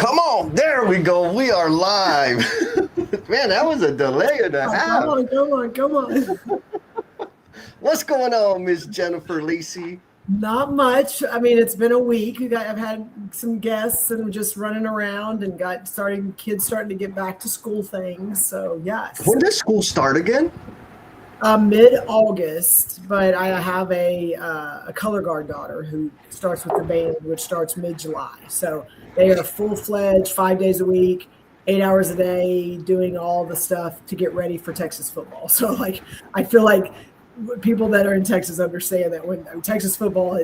Come on, there we go. We are live. Man, that was a delay and a half. Come on. What's going on, Miss Jennifer Lacey? Not much. I mean, it's been a week. I've had some guests and I'm just running around and kids starting to get back to school things. So yes, When does school start again? Mid-August. But I have a color guard daughter who starts with the band, which starts mid-July. So they are full-fledged, 5 days a week, 8 hours a day, doing all the stuff to get ready for Texas football. So I feel like people that are in Texas understand that when Texas football,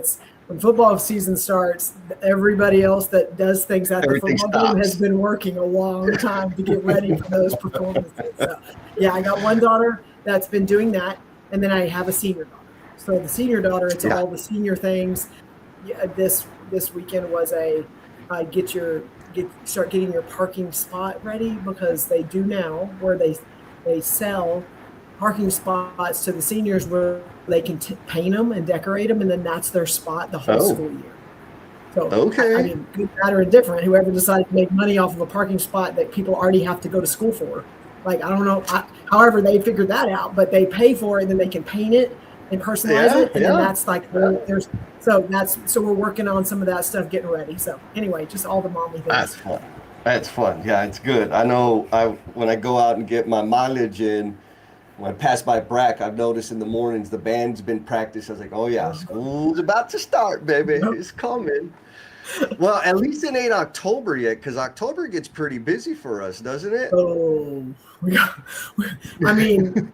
when football season starts, everybody else that does things at the football game has been working a long time to get ready for those performances. So, yeah, I got one daughter that's been doing that, and then I have a senior daughter. So the senior daughter, it's all the senior things. This weekend was start getting your parking spot ready, because they do now where they sell parking spots to the seniors where they can paint them and decorate them, and then that's their spot the whole school year. So, I mean, good, bad, or indifferent, whoever decides to make money off of a parking spot that people already have to go to school for. I don't know, however they figured that out, but they pay for it, and then they can paint it and personalize it, and then that's so we're working on some of that stuff, getting ready. So anyway, just all the mommy things. That's fun. Yeah, it's good. I know when I go out and get my mileage in, when I pass by Brack, I've noticed in the mornings the band's been practiced. I was like, oh yeah, school's about to start, baby. It's coming. Well, at least it ain't October yet, because October gets pretty busy for us, doesn't it? Oh, I mean,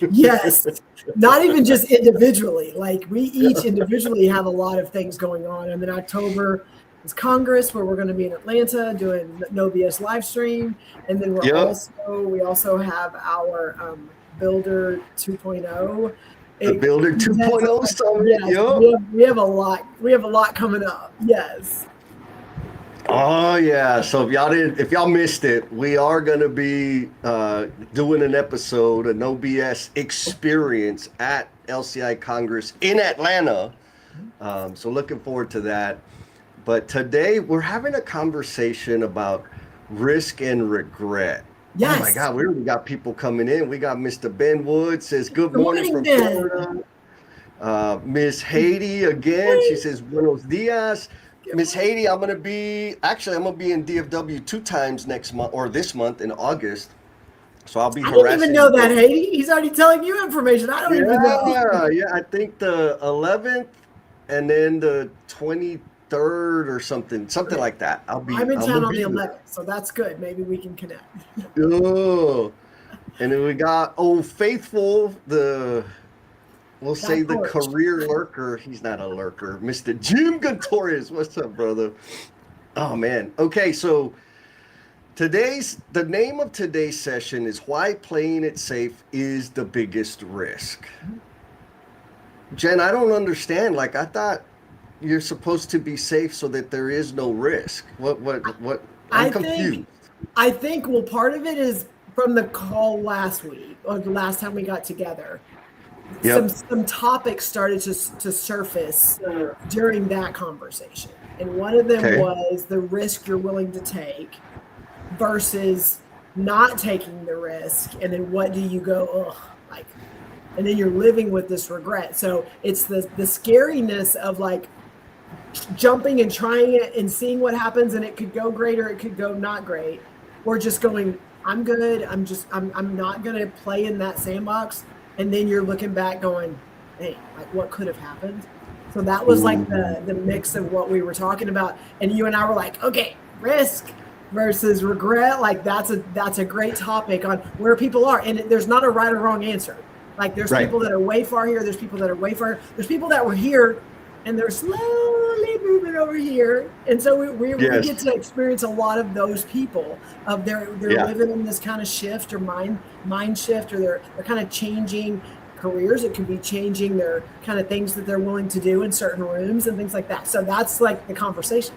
yes. Not even just individually. We each individually have a lot of things going on. And then October is Congress, where we're going to be in Atlanta doing No BS live stream. And then we also have our Builder 2.0. The Builder 2.0 summit. Yes, we have a lot. We have a lot coming up. Yes. Oh yeah. So if y'all missed it, we are going to be doing an episode, a No BS experience at LCI Congress in Atlanta. So looking forward to that. But today we're having a conversation about risk and regret. Yes. Oh my God, we already got people coming in. We got Mr. Ben Wood says, good morning from Florida. Miss Haiti again. She says, buenos dias. Miss Haiti, I'm going to be in DFW 2 times next month, or this month in August. So I'll be harassing. I didn't even know that, Haiti. He's already telling you information. I don't even know. Yeah, I think the 11th and then the 23rd or something like that. I'm in town on the 11th, so that's good. Maybe we can connect. Oh, and then we got Faithful, we'll say the career lurker. He's not a lurker. Mr. Jim Gontorius. What's up, brother? Oh man. Okay, so the name of today's session is why playing it safe is the biggest risk. Jen, I don't understand. I thought you're supposed to be safe so that there is no risk. What? I'm confused. I think, well, part of it is from the call last week, or the last time we got together. Yep. Some topics started to surface during that conversation. And one of them was the risk you're willing to take versus not taking the risk. And then what do you go, and then you're living with this regret. So it's the scariness of jumping and trying it and seeing what happens, and it could go great or it could go not great, or just going, I'm good. I'm not going to play in that sandbox. And then you're looking back going, hey, what could have happened? So that was the mix of what we were talking about. And you and I were like, okay, risk versus regret. That's a great topic on where people are. And there's not a right or wrong answer. There's people that are way far here. There's people that are way far. There's people that were here and they're slowly moving over here. And so we get to experience a lot of those people of they're living in this kind of shift or mind shift, or they're kind of changing careers. It could be changing their kind of things that they're willing to do in certain rooms and things like that. So that's the conversation.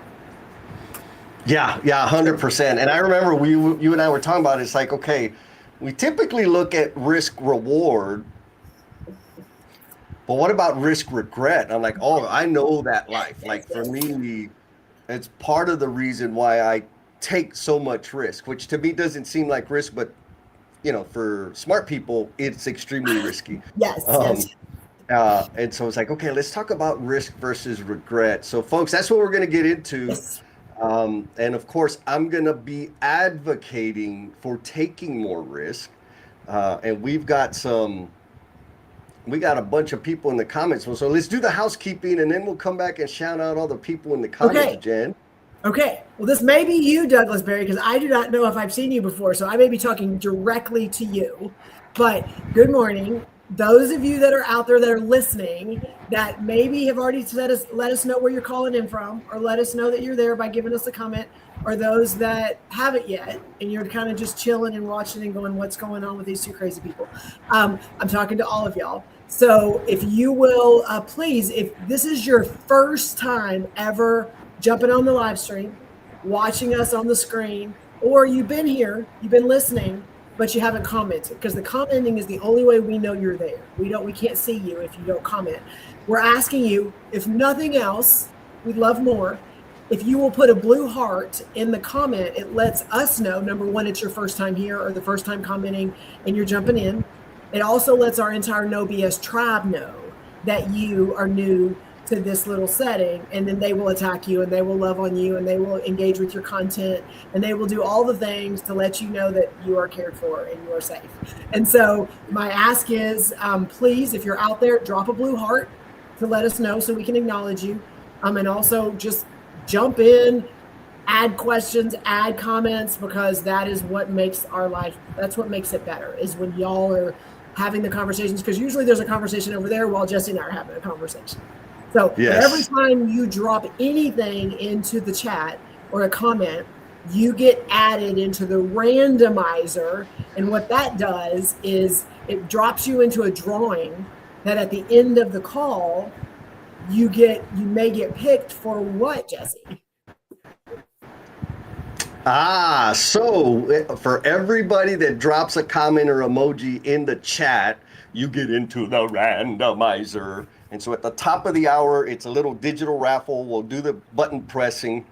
Yeah, 100%. And I remember you and I were talking about it. It's okay, we typically look at risk reward, but what about risk regret? And I'm I know that life. For me, it's part of the reason why I take so much risk, which to me doesn't seem like risk, but for smart people, it's extremely risky. Yes, Um, yes. and so it's like, okay, let's talk about risk versus regret. So, folks, that's what we're going to get into. Yes. And of course, I'm going to be advocating for taking more risk. And we got a bunch of people in the comments. So let's do the housekeeping, and then we'll come back and shout out all the people in the comments, Jen. Okay. Well, this may be you, Douglas Berry, because I do not know if I've seen you before, so I may be talking directly to you. But good morning. Those of you that are out there that are listening that maybe have already let us know where you're calling in from, or let us know that you're there by giving us a comment, or those that haven't yet and you're kind of just chilling and watching and going, what's going on with these two crazy people? I'm talking to all of y'all. So if you will, please, if this is your first time ever jumping on the live stream, watching us on the screen, or you've been here, you've been listening, but you haven't commented, because the commenting is the only way we know you're there. We can't see you if you don't comment. We're asking you, if nothing else, we'd love more. If you will put a blue heart in the comment, it lets us know, number one, it's your first time here or the first time commenting and you're jumping in. It also lets our entire No BS tribe know that you are new to this little setting, and then they will attack you and they will love on you and they will engage with your content and they will do all the things to let you know that you are cared for and you are safe. And so my ask is, please, if you're out there, drop a blue heart to let us know so we can acknowledge you. And also just jump in, add questions, add comments, because that is what makes our life, that's what makes it better, is when y'all are having the conversations, because usually there's a conversation over there while Jesse and I are having a conversation. So Yes. Every time you drop anything into the chat or a comment, you get added into the randomizer. And what that does is it drops you into a drawing that at the end of the call, you may get picked for what, Jesse? So for everybody that drops a comment or emoji in the chat, you get into the randomizer. And so at the top of the hour, it's a little digital raffle. We'll do the button pressing,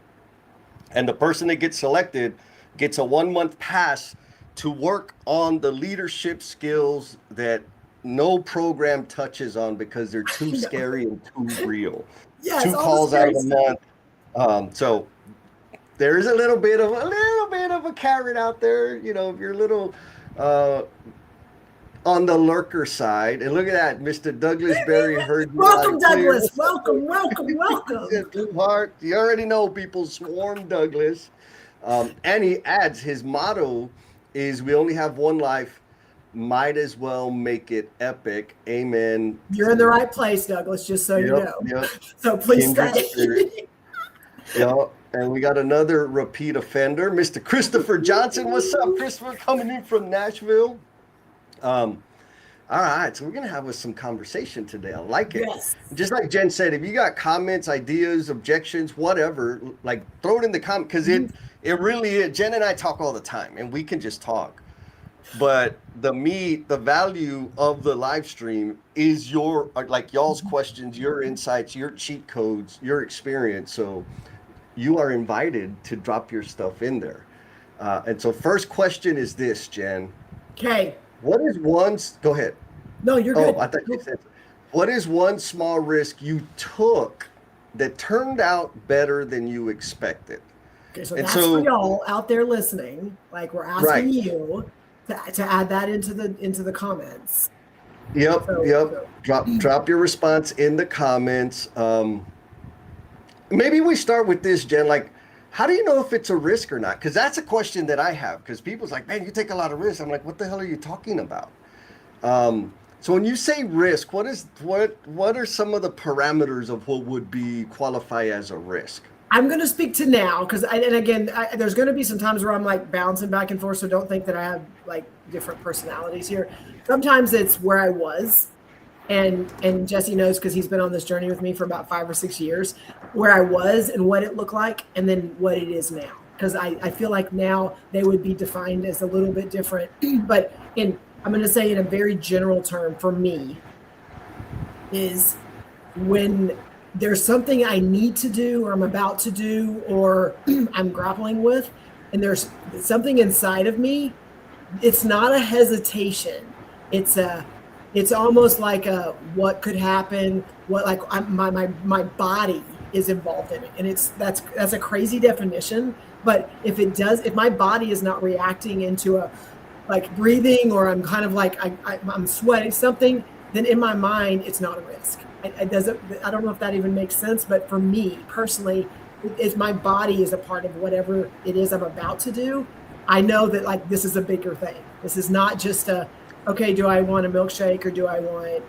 and the person that gets selected gets a 1-month pass to work on the leadership skills that no program touches on because they're too scary and too real. Yes, 2 calls out a month. So there's a little bit of a carrot out there, if you're a little on the lurker side. And look at that, Mr. Douglas Berry heard you. Welcome, Douglas. Welcome. Blue heart. You already know, people swarm Douglas. And he adds, his motto is, we only have one life, might as well make it epic. Amen. You're in the right place, Douglas, just so you know. Yep. So please stay. Yep. And we got another repeat offender, Mr. Christopher Johnson. What's up, Christopher? Coming in from Nashville. All right, so we're gonna have some conversation today. I like it. Yes. Just like Jen said, if you got comments, ideas, objections, whatever, like throw it in the comment, because it really is. Jen and I talk all the time, and we can just talk. But the value of the live stream is y'all's questions, your insights, your cheat codes, your experience. So you are invited to drop your stuff in there. And so first question is this, Jen. Okay. What is go ahead. No, you're good. I thought you said, what is one small risk you took that turned out better than you expected? Okay, so that's for y'all out there listening. Like, we're asking you to add that into the comments. Yep. Drop your response in the comments. Maybe we start with this, Jen. Like, how do you know if it's a risk or not? Because that's a question that I have. Because people's like, man, you take a lot of risks. I'm like, what the hell are you talking about? So when you say risk, what are some of the parameters of what would be qualify as a risk? I'm going to speak to now, because there's going to be some times where I'm like bouncing back and forth. So don't think that I have like different personalities here. Sometimes it's where I was. And Jesse knows, because he's been on this journey with me for about 5 or 6 years, where I was and what it looked like, and then what it is now. Because I feel like now they would be defined as a little bit different. But I'm going to say in a very general term, for me, is when there's something I need to do or I'm about to do or I'm grappling with, and there's something inside of me. It's not a hesitation. It's almost like a what could happen. What like my body is involved in it, and that's a crazy definition. But if my body is not reacting into a like breathing, or I'm kind of like I'm sweating something, then in my mind it's not a risk. I don't know if that even makes sense, but for me personally, if my body is a part of whatever it is I'm about to do, I know that like this is a bigger thing. This is not just okay, do I want a milkshake or do I want,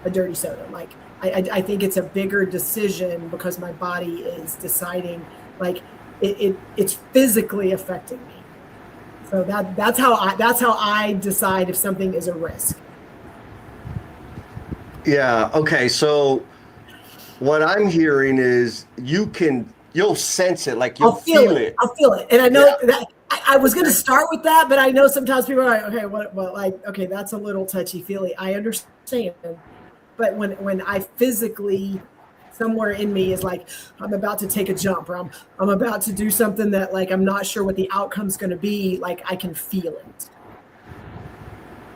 a dirty soda? Like I think it's a bigger decision because my body is deciding, like it's physically affecting me. So that's how I decide if something is a risk. Yeah. Okay. So what I'm hearing is you'll sense it, like you'll feel it. I'll feel it. And I know that I was going to start with that, but I know sometimes people are like, okay, what, like, okay, that's a little touchy feely. I understand. But when I physically, somewhere in me is like, I'm about to take a jump, or I'm about to do something that like, I'm not sure what the outcome's going to be. Like I can feel it.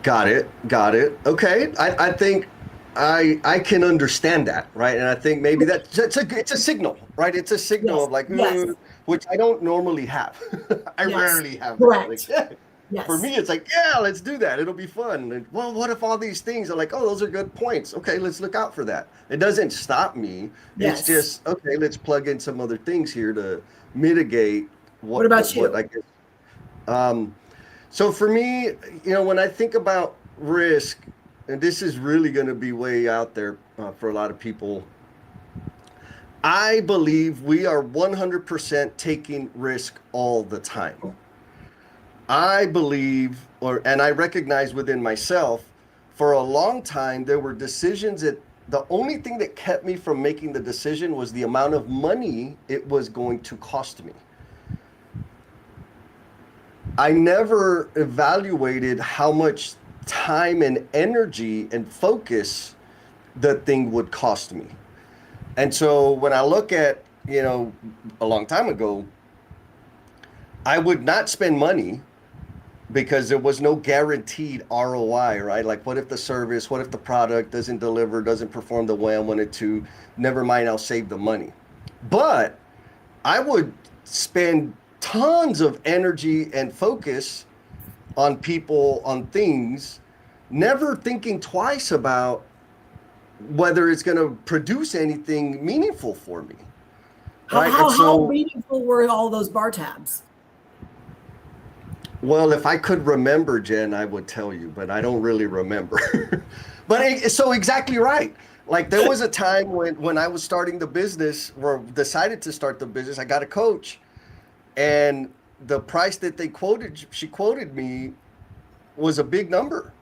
Got it. Okay. I think I can understand that, right? And I think maybe it's a signal, right? It's a signal of like, which I don't normally have. I rarely have. Correct. Like, for me, it's like, yeah, let's do that. It'll be fun. And, well, what if all these things are like, oh, those are good points. Okay, let's look out for that. It doesn't stop me. It's just, okay, let's plug in some other things here to mitigate what about you? I guess. So for me, when I think about risk, and this is really going to be way out there for a lot of people, I believe we are 100% taking risk all the time. I believe, and I recognize within myself, for a long time, there were decisions that the only thing that kept me from making the decision was the amount of money it was going to cost me. I never evaluated how much time and energy and focus the thing would cost me. And so when I look at, a long time ago, I would not spend money because there was no guaranteed ROI, right? Like, what if the product doesn't deliver, doesn't perform the way I want it to? Never mind, I'll save the money. But I would spend tons of energy and focus on people, on things, never thinking twice about whether it's going to produce anything meaningful for me. Right? How meaningful were all those bar tabs? Well, if I could remember, Jen, I would tell you, but I don't really remember. But so exactly right. Like there was a time when I was starting the business, or decided to start the business, I got a coach, and the price that she quoted me was a big number.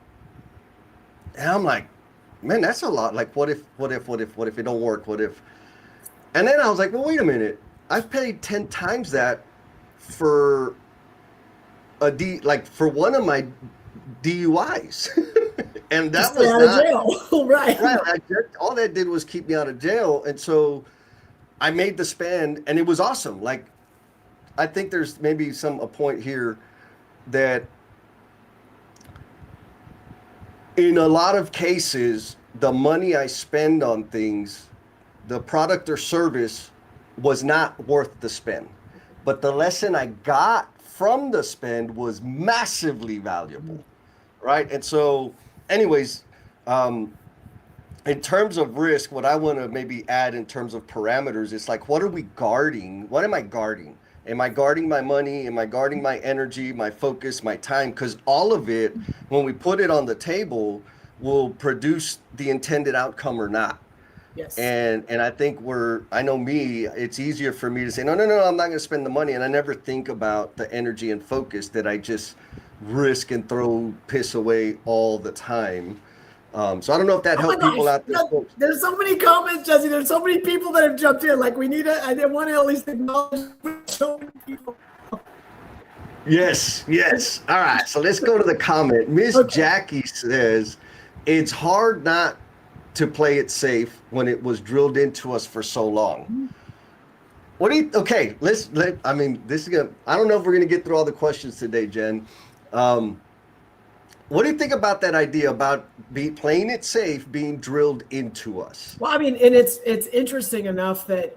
And I'm like, man, that's a lot. Like, what if it don't work? What if? And then I was like, well, wait a minute. I've paid 10 times that for for one of my DUIs. And that was out of jail. Right. All that did was keep me out of jail. And so I made the spend, and it was awesome. Like, I think there's maybe a point here that in a lot of cases, the money I spend on things, the product or service was not worth the spend. But the lesson I got from the spend was massively valuable, right? And so anyways, in terms of risk, what I want to maybe add in terms of parameters is like, what are we guarding? What am I guarding? Am I guarding my money? Am I guarding my energy, my focus, my time? Because all of it, when we put it on the table, will produce the intended outcome or not. Yes. And I think I know me, it's easier for me to say, no, I'm not going to spend the money. And I never think about the energy and focus that I just risk and throw piss away all the time. So I don't know if that helped people out there. There's so many comments, Jesse. There's so many people that have jumped in. Like, I want to at least acknowledge so many people. Yes. All right. So let's go to the comment. Miss Jackie says, it's hard not to play it safe when it was drilled into us for so long. What do you? Okay, I mean, this is gonna. I don't know if we're gonna get through all the questions today, Jen. Um, what do you think about that idea about playing it safe being drilled into us? Well, I mean, and it's interesting enough that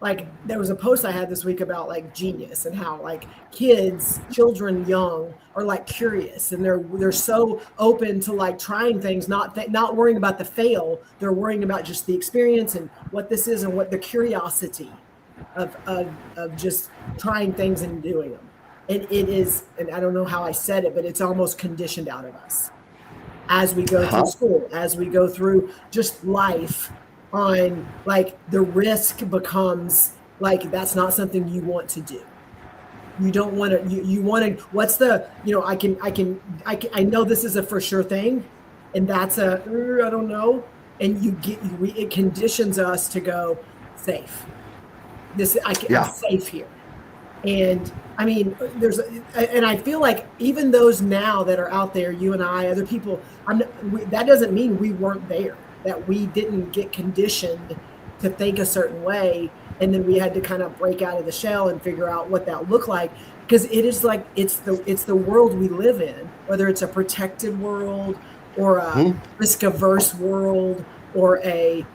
like there was a post I had this week about like genius and how like children young are like curious and they're so open to like trying things, not worrying about the fail. They're worrying about just the experience and what this is and what the curiosity of just trying things and doing them. And it is, and I don't know how I said it, but it's almost conditioned out of us as we go through school, as we go through just life on like the risk becomes like that's not something you want to do. You don't want to you want to what's the I know this is a for sure thing and that's a I don't know and it conditions us to go safe. I'm safe here. And I mean, and I feel like even those now that are out there, you and I, other people, that doesn't mean we weren't there, that we didn't get conditioned to think a certain way. And then we had to kind of break out of the shell and figure out what that looked like. Because it is like, it's the world we live in, whether it's a protected world or a risk averse world or a,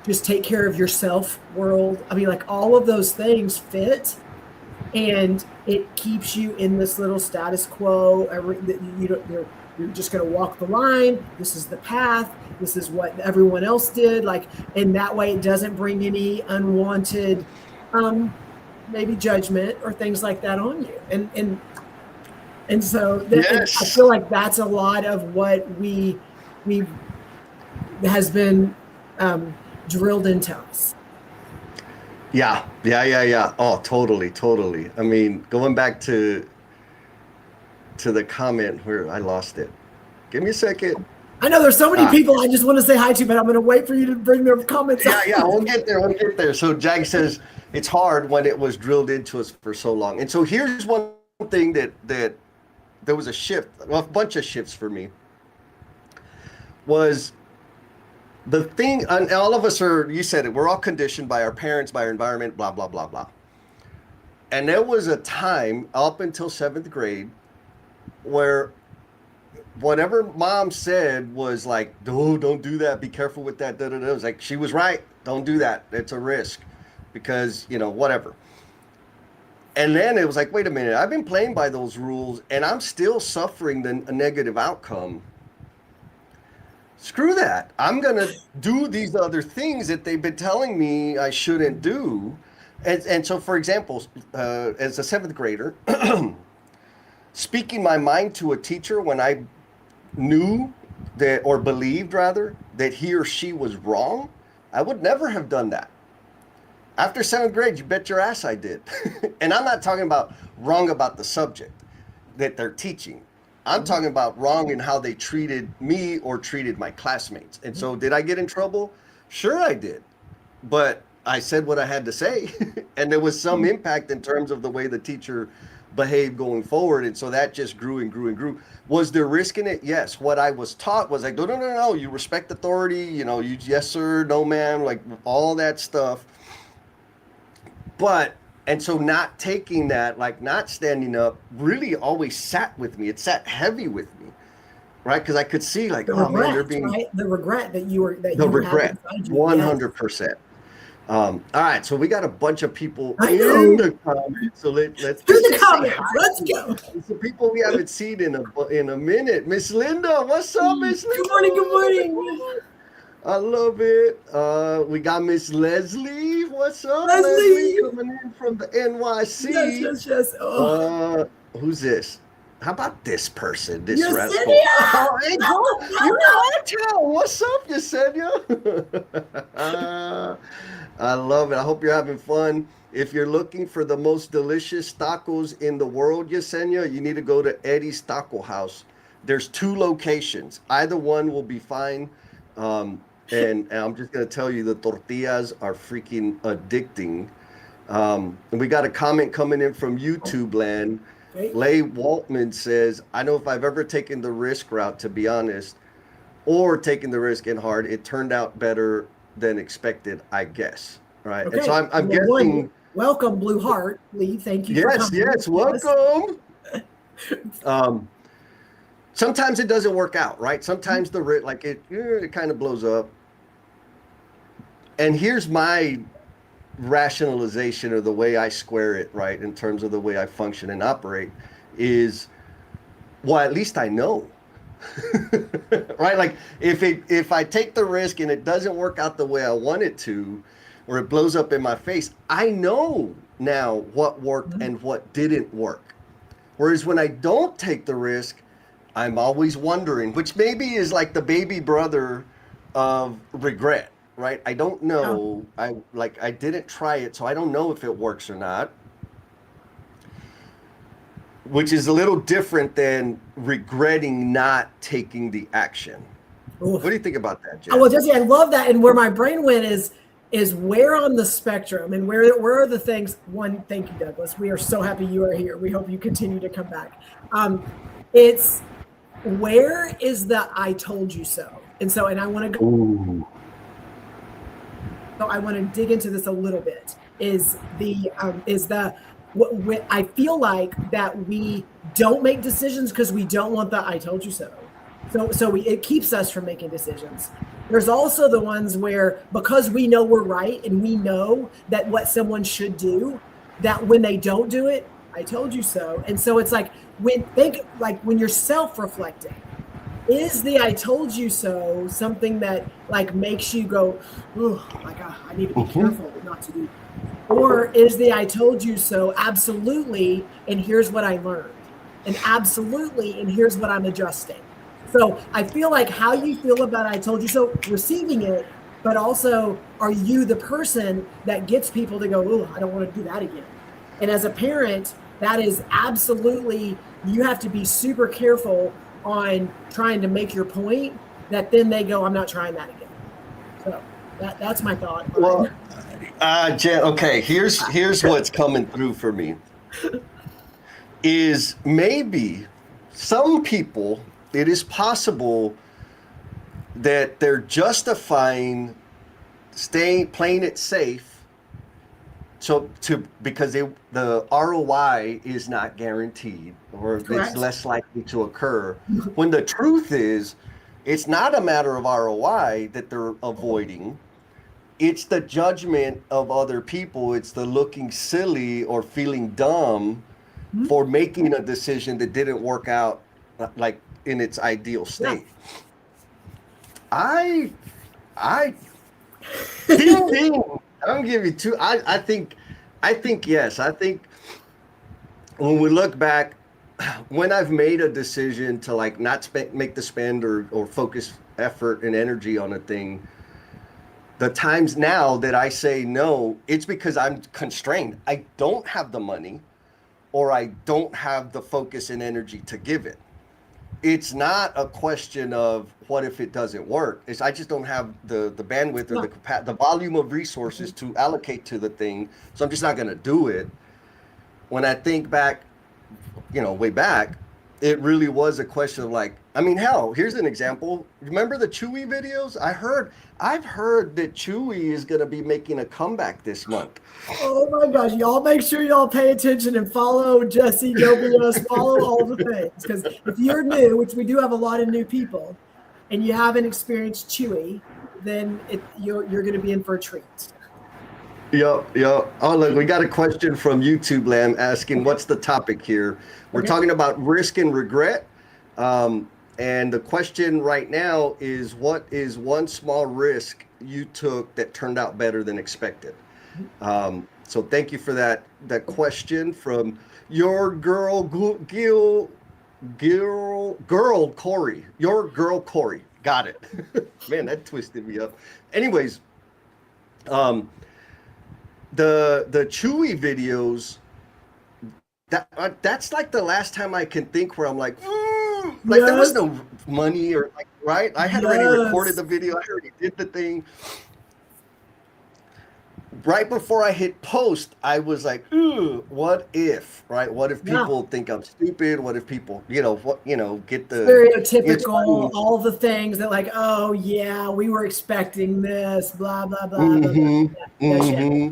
just take care of yourself world. I mean, like all of those things fit. And it keeps you in this little status quo. You're just going to walk the line. This is the path. This is what everyone else did. Like, and that way it doesn't bring any unwanted, maybe judgment or things like that on you. And so yes. I feel like that's a lot of what we has been drilled into us. Yeah. Oh, totally. I mean, going back to the comment where I lost it. Give me a second. I know there's so many people I just want to say hi to, but I'm going to wait for you to bring their comments up. Yeah, we'll get there. So Jag says it's hard when it was drilled into us for so long. And so here's one thing that there was a shift, well, a bunch of shifts for me, was the thing, and all of us are, you said it, we're all conditioned by our parents, by our environment, blah, blah, blah, blah. And there was a time up until 7th grade where whatever mom said was like, oh, don't do that. Be careful with that. It was like, she was right. Don't do that. It's a risk because, whatever. And then it was like, wait a minute. I've been playing by those rules and I'm still suffering a negative outcome. Screw that. I'm going to do these other things that they've been telling me I shouldn't do. And so, for example, as a 7th grader, speaking my mind to a teacher when I knew that, or believed rather, that he or she was wrong, I would never have done that. After 7th grade, you bet your ass I did. And I'm not talking about wrong about the subject that they're teaching. I'm talking about wrong in how they treated me or treated my classmates. And so did I get in trouble? Sure I did. But I said what I had to say. And there was some impact in terms of the way the teacher behaved going forward. And so that just grew and grew and grew. Was there risk in it? Yes. What I was taught was like, no. You respect authority. You yes, sir, no, ma'am, like all that stuff. And so not taking that, like not standing up, really always sat with me. It sat heavy with me, right? Because I could see like, man, they're being right? The regret that you were that the you regret, 100%. All right, so we got a bunch of people in the comments. So let's do the comments. Let's go. Some people we haven't seen in a minute. Miss Linda, what's up, Miss Linda? Good morning. I love it. We got Miss Leslie. What's up, Leslie? Coming in from the NYC. Yes. Oh. Who's this? How about this person? This Yesenia! Oh, hey, you're in town. What's up, Yesenia? I love it. I hope you're having fun. If you're looking for the most delicious tacos in the world, Yesenia, you need to go to Eddie's Taco House. There's 2 locations. Either one will be fine. And I'm just going to tell you, the tortillas are freaking addicting. And we got a comment coming in from YouTube land. Lay Waltman says, I know if I've ever taken the risk route, to be honest, or taken the risk in hard, it turned out better than expected, I guess. Right. Okay. And so I'm guessing Welcome, Blue Heart. Lee, thank you for coming. Yes, welcome. Sometimes it doesn't work out, right? Sometimes it kind of blows up. And here's my rationalization, or the way I square it, right, in terms of the way I function and operate, is, well, at least I know. Right? Like if I take the risk and it doesn't work out the way I want it to, or it blows up in my face, I know now what worked and what didn't work. Whereas when I don't take the risk, I'm always wondering, which maybe is like the baby brother of regret, right? I don't know. I didn't try it, so I don't know if it works or not. Which is a little different than regretting not taking the action. Oof. What do you think about that, Jen? Oh, well, Jesse, I love that. And where my brain went is where on the spectrum, and where are the things? One, thank you, Douglas. We are so happy you are here. We hope you continue to come back. It's where is the I told you so? And I want to go. Ooh. So I want to dig into this a little bit. I feel like that we don't make decisions because we don't want the I told you so. It keeps us from making decisions. There's also the ones where, because we know we're right and we know that what someone should do, that when they don't do it, I told you so. And so it's like when you're self-reflecting, is the I told you so something that like makes you go, oh, like I need to be careful not to do that? Or is the I told you so absolutely, and here's what I learned, and absolutely, and here's what I'm adjusting? So I feel like how you feel about I told you so, receiving it, but also, are you the person that gets people to go, oh, I don't want to do that again? And as a parent, that is absolutely, you have to be super careful on trying to make your point, that then they go, I'm not trying that again. So that's my thought. Well, Jen, okay, here's what's coming through for me. Is maybe some people, it is possible that they're justifying playing it safe, because the ROI is not guaranteed, or Correct. It's less likely to occur. When the truth is, it's not a matter of ROI that they're avoiding. It's the judgment of other people. It's the looking silly or feeling dumb for making a decision that didn't work out like in its ideal state. Yeah. I don't give you two. I think yes. I think when we look back, when I've made a decision to like not make the spend or focus effort and energy on a thing, the times now that I say no, it's because I'm constrained. I don't have the money, or I don't have the focus and energy to give it. It's not a question of what if it doesn't work. I just don't have the bandwidth or the volume of resources to allocate to the thing. So I'm just not going to do it. When I think back, way back, it really was a question of like, I mean, hell, here's an example. Remember the Chewy videos? I've heard that Chewy is going to be making a comeback this month. Oh my gosh. Y'all make sure y'all pay attention and follow Jesse, WS, follow all the things. Because if you're new, which we do have a lot of new people, and you haven't experienced Chewy, then you're going to be in for a treat. Yep. Oh, look, we got a question from YouTube land asking, what's the topic here? We're talking about risk and regret. And the question right now is, what is one small risk you took that turned out better than expected? So thank you for that question from your girl Corey. Your girl Corey. Got it. Man, that twisted me up. Anyways, the Chewy videos, that's like the last time I can think where I'm like, like there was no money or like, right? I had already recorded the video. I already did the thing. Right before I hit post, I was like, what if, right? What if people think I'm stupid? What if people, get the stereotypical, all the things that like, oh yeah, we were expecting this, blah, blah, blah, blah, blah.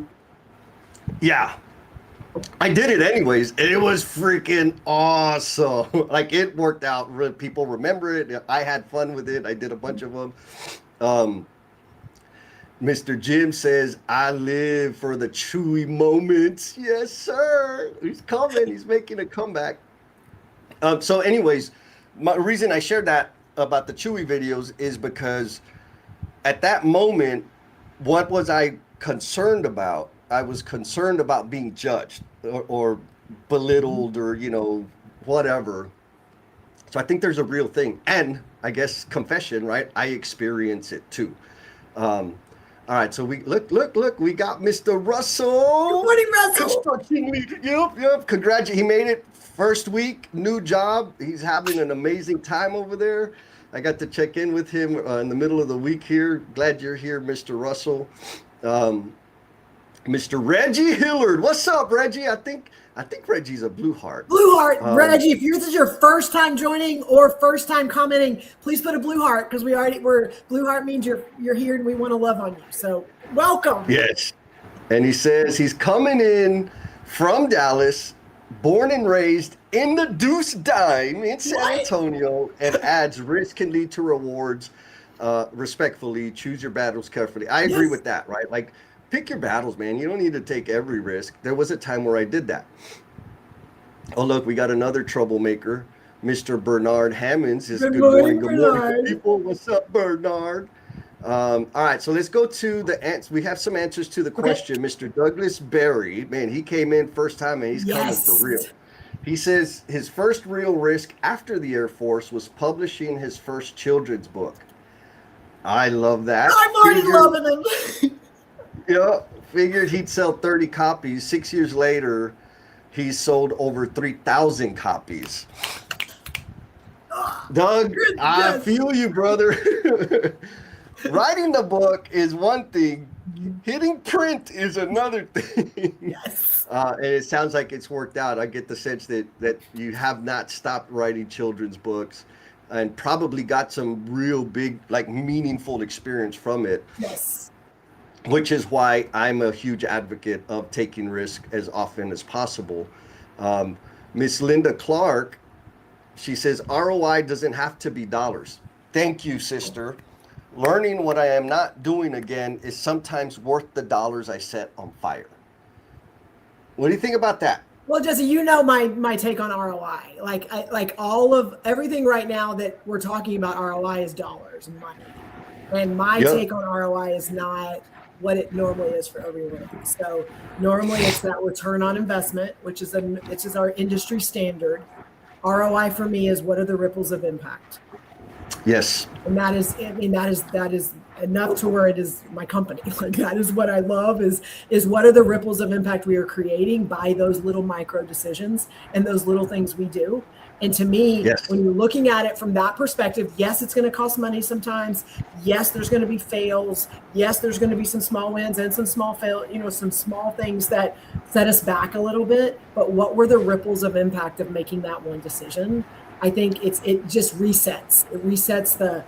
Yeah. I did it anyways, and it was freaking awesome. Like it worked out. People remember it. I had fun with it. I did a bunch of them. Um, Mr. Jim says, I live for the Chewy moments. Yes, sir. He's coming. He's making a comeback. So, anyways, my reason I shared that about the Chewy videos is because at that moment, what was I concerned about? I was concerned about being judged or belittled or, whatever. So I think there's a real thing. And I guess confession, right? I experience it too. All right, so we look, we got Mr. Russell. Good morning, Russell. Construction leader. Yep. Congratulations. He made it first week, new job. He's having an amazing time over there. I got to check in with him in the middle of the week here. Glad you're here, Mr. Russell. Mr. Reggie Hillard. What's up, Reggie? I think Reggie's a blue heart. Blue heart, Reggie. If this is your first time joining or first time commenting, please put a blue heart because we're blue heart means you're here and we want to love on you. So welcome. Yes. And he says he's coming in from Dallas, born and raised in the Deuce Dime in San Antonio, and adds risk can lead to rewards. Respectfully, choose your battles carefully. I agree with that, right? Like, pick your battles, man. You don't need to take every risk. There was a time where I did that. Oh, look, we got another troublemaker. Mr. Bernard Hammonds is good morning, people. What's up, Bernard? All right, so let's go to the answer. We have some answers to the question. Mr. Douglas Berry, man, he came in first time and he's coming for real. He says his first real risk after the Air Force was publishing his first children's book. I love that. I'm already loving him. Yeah, figured he'd sell 30 copies. 6 years later, he's sold over 3,000 copies. Doug, I feel you, brother. Writing the book is one thing. Hitting print is another thing. Yes. And it sounds like it's worked out. I get the sense that you have not stopped writing children's books and probably got some real big, like meaningful experience from it. Yes. Which is why I'm a huge advocate of taking risk as often as possible. Miss Linda Clark, she says, ROI doesn't have to be dollars. Thank you, sister. Learning what I am not doing again is sometimes worth the dollars I set on fire. What do you think about that? Well, Jesse, you know my take on ROI. Like all of everything right now that we're talking about ROI is dollars and money. And my take on ROI is not what it normally is for everyone. So normally it's that return on investment, which is our industry standard. ROI for me is what are the ripples of impact? Yes. And that is enough to where it is my company. Like that is what I love is what are the ripples of impact we are creating by those little micro decisions and those little things we do. And to me, when you're looking at it from that perspective, yes, it's going to cost money sometimes. Yes, there's going to be fails. Yes, there's going to be some small wins and some small some small things that set us back a little bit. But what were the ripples of impact of making that one decision? I think it just resets. It resets the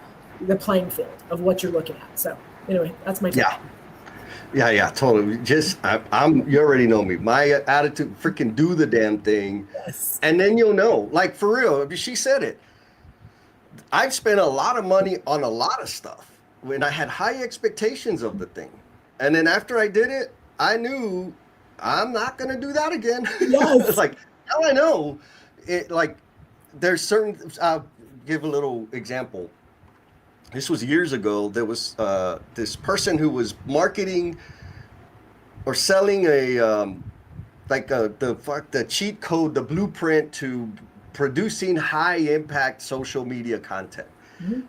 playing field of what you're looking at. So anyway, that's my take. Yeah, totally. Just you already know me. My attitude, freaking do the damn thing. Yes. And then you'll know. Like for real, she said it. I've spent a lot of money on a lot of stuff when I had high expectations of the thing. And then after I did it, I knew I'm not going to do that again. Yes. Like now I know it, like there's certain, I'll give a little example. This was years ago. There was this person who was marketing or selling the cheat code, the blueprint to producing high impact social media content,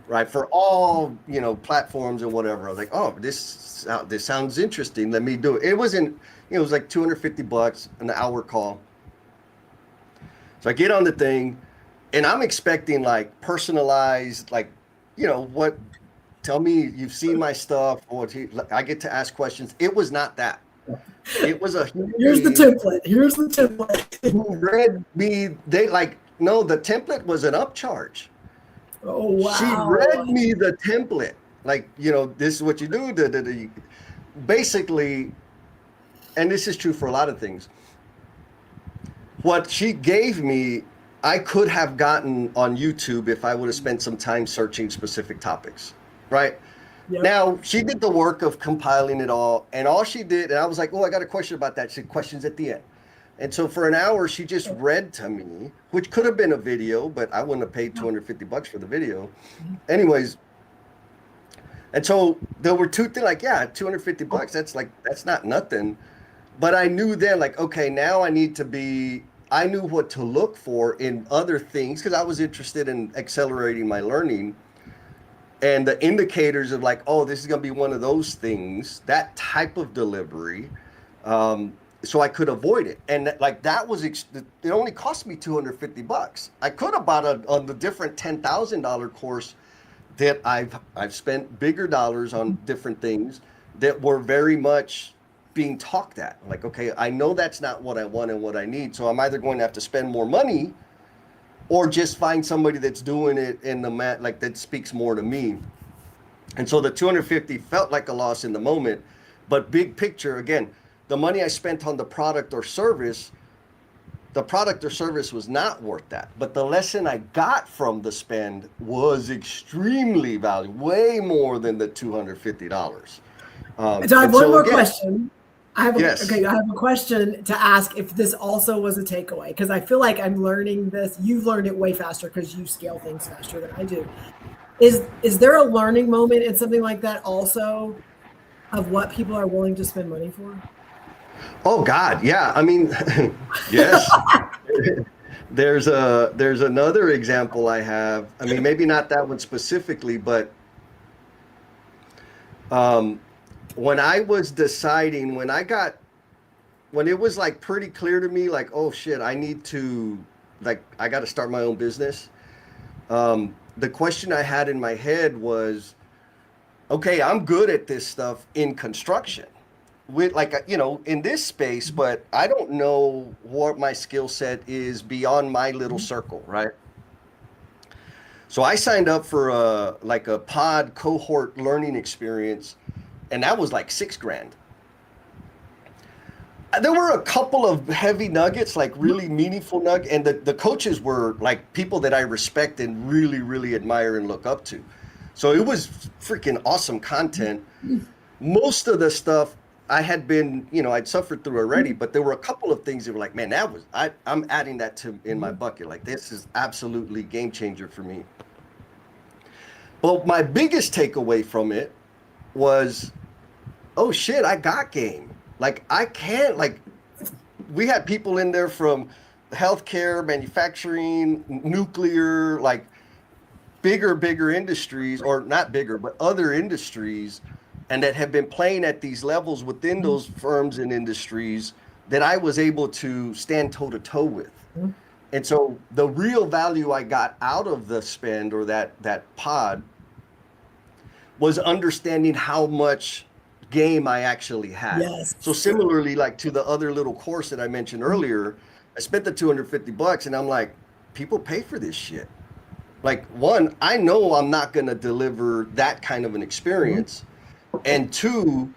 right? For all, platforms and whatever. I was like, oh, this sounds interesting. Let me do it. It was like $250 an hour call. So I get on the thing and I'm expecting like personalized, like, tell me you've seen my stuff, or I get to ask questions. It was not that. It was here's the template. Who read me, no, the template was an upcharge. Oh, wow. She read me the template. Like, this is what you do. Basically, and this is true for a lot of things. What she gave me, I could have gotten on YouTube if I would have spent some time searching specific topics, right? Yep. Now, she did the work of compiling it all, and all she did, and I was like, oh, I got a question about that. She said, questions at the end. And so for an hour, she just read to me, which could have been a video, but I wouldn't have paid $250 for the video. Anyways, and so there were two things, like, yeah, $250, that's not nothing. But I knew then, like, okay, now I knew what to look for in other things, because I was interested in accelerating my learning. And the indicators of like, oh, this is going to be one of those things, that type of delivery, so I could avoid it. And that was, it only cost me $250. I could have bought on the different $10,000 course that I've spent bigger dollars on different things that were very much being talked at. Like, okay, I know that's not what I want and what I need. So I'm either going to have to spend more money or just find somebody that's doing it in the like that speaks more to me. And so the 250 felt like a loss in the moment, but big picture, again, the money I spent on the product or service was not worth that. But the lesson I got from the spend was extremely valuable, way more than the $250. So I have one more question. I have a question to ask if this also was a takeaway, because I feel like I'm learning this. You've learned it way faster because you scale things faster than I do. Is there a learning moment in something like that also of what people are willing to spend money for? Oh God, yeah. I mean, yes. There's another example I have. I mean, maybe not that one specifically, but when I was deciding, when it was like pretty clear to me, like, oh shit, I got to start my own business. The question I had in my head was, okay, I'm good at this stuff in construction with in this space, but I don't know what my skill set is beyond my little circle. Right. So I signed up for a pod cohort learning experience, and that was like $6,000. There were a couple of heavy nuggets, like really meaningful nuggets, and the coaches were like people that I respect and really, really admire and look up to. So it was freaking awesome content. Most of the stuff I had been, I'd suffered through already, but there were a couple of things that were like, man, I'm adding that in my bucket. Like, this is absolutely game changer for me. But my biggest takeaway from it was, oh shit, I got game. Like, I can't, we had people in there from healthcare, manufacturing, nuclear, like bigger industries, or not bigger, but other industries, and that have been playing at these levels within those firms and industries that I was able to stand toe to toe with. And so the real value I got out of the spend, or that pod, was understanding how much game I actually had. Yes. So similarly, like to the other little course that I mentioned earlier, I spent the $250 and I'm like, people pay for this shit. Like, one, I know I'm not going to deliver that kind of an experience. And two,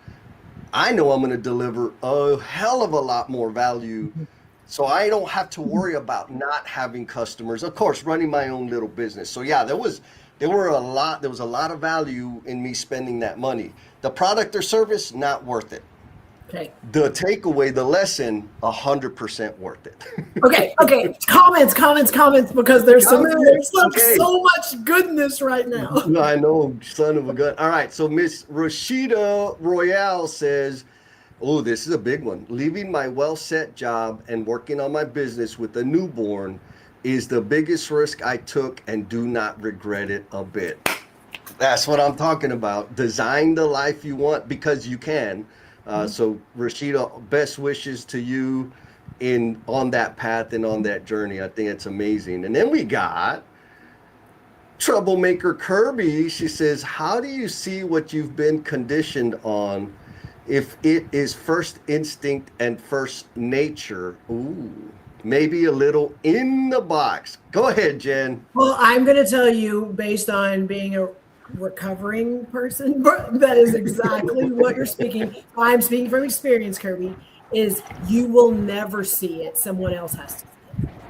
I know I'm going to deliver a hell of a lot more value. So I don't have to worry about not having customers. Of course, running my own little business. So yeah, there was a lot of value in me spending that money. The product or service, not worth it. Okay. The takeaway, the lesson, 100% worth it. Okay. Comments, because there's so much goodness right now. I know, son of a gun. All right, so Miss Rashida Royale says, oh, this is a big one. Leaving my well-set job and working on my business with a newborn is the biggest risk I took and do not regret it a bit. That's what I'm talking about. Design the life you want because you can. So Rashida, best wishes to you on that path and on that journey. I think it's amazing. And then we got Troublemaker Kirby. She says, how do you see what you've been conditioned on if it is first instinct and first nature? Ooh, maybe a little in the box. Go ahead, Jen. Well, I'm going to tell you, based on being a recovering person, that is exactly what you're speaking. I'm speaking from experience, Kirby. is you will never see it. Someone else has to see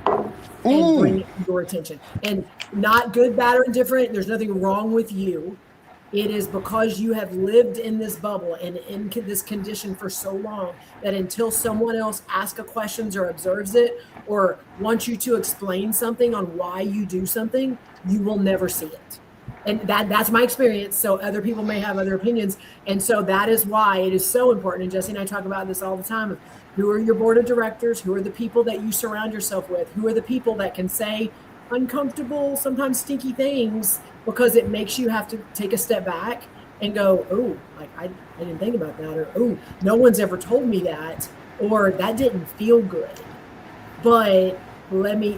it and bring it to your attention. And not good, bad, or indifferent. There's nothing wrong with you. It is because you have lived in this bubble and in this condition for so long that until someone else asks a questions or observes it or wants you to explain something on why you do something, you will never see it. And that's my experience. So other people may have other opinions. And so that is why it is so important. And Jesse and I talk about this all the time. Of who are your board of directors? Who are the people that you surround yourself with? Who are the people that can say uncomfortable, sometimes stinky things, because it makes you have to take a step back and go, oh, like I didn't think about that, or oh, no one's ever told me that, or that didn't feel good. But let me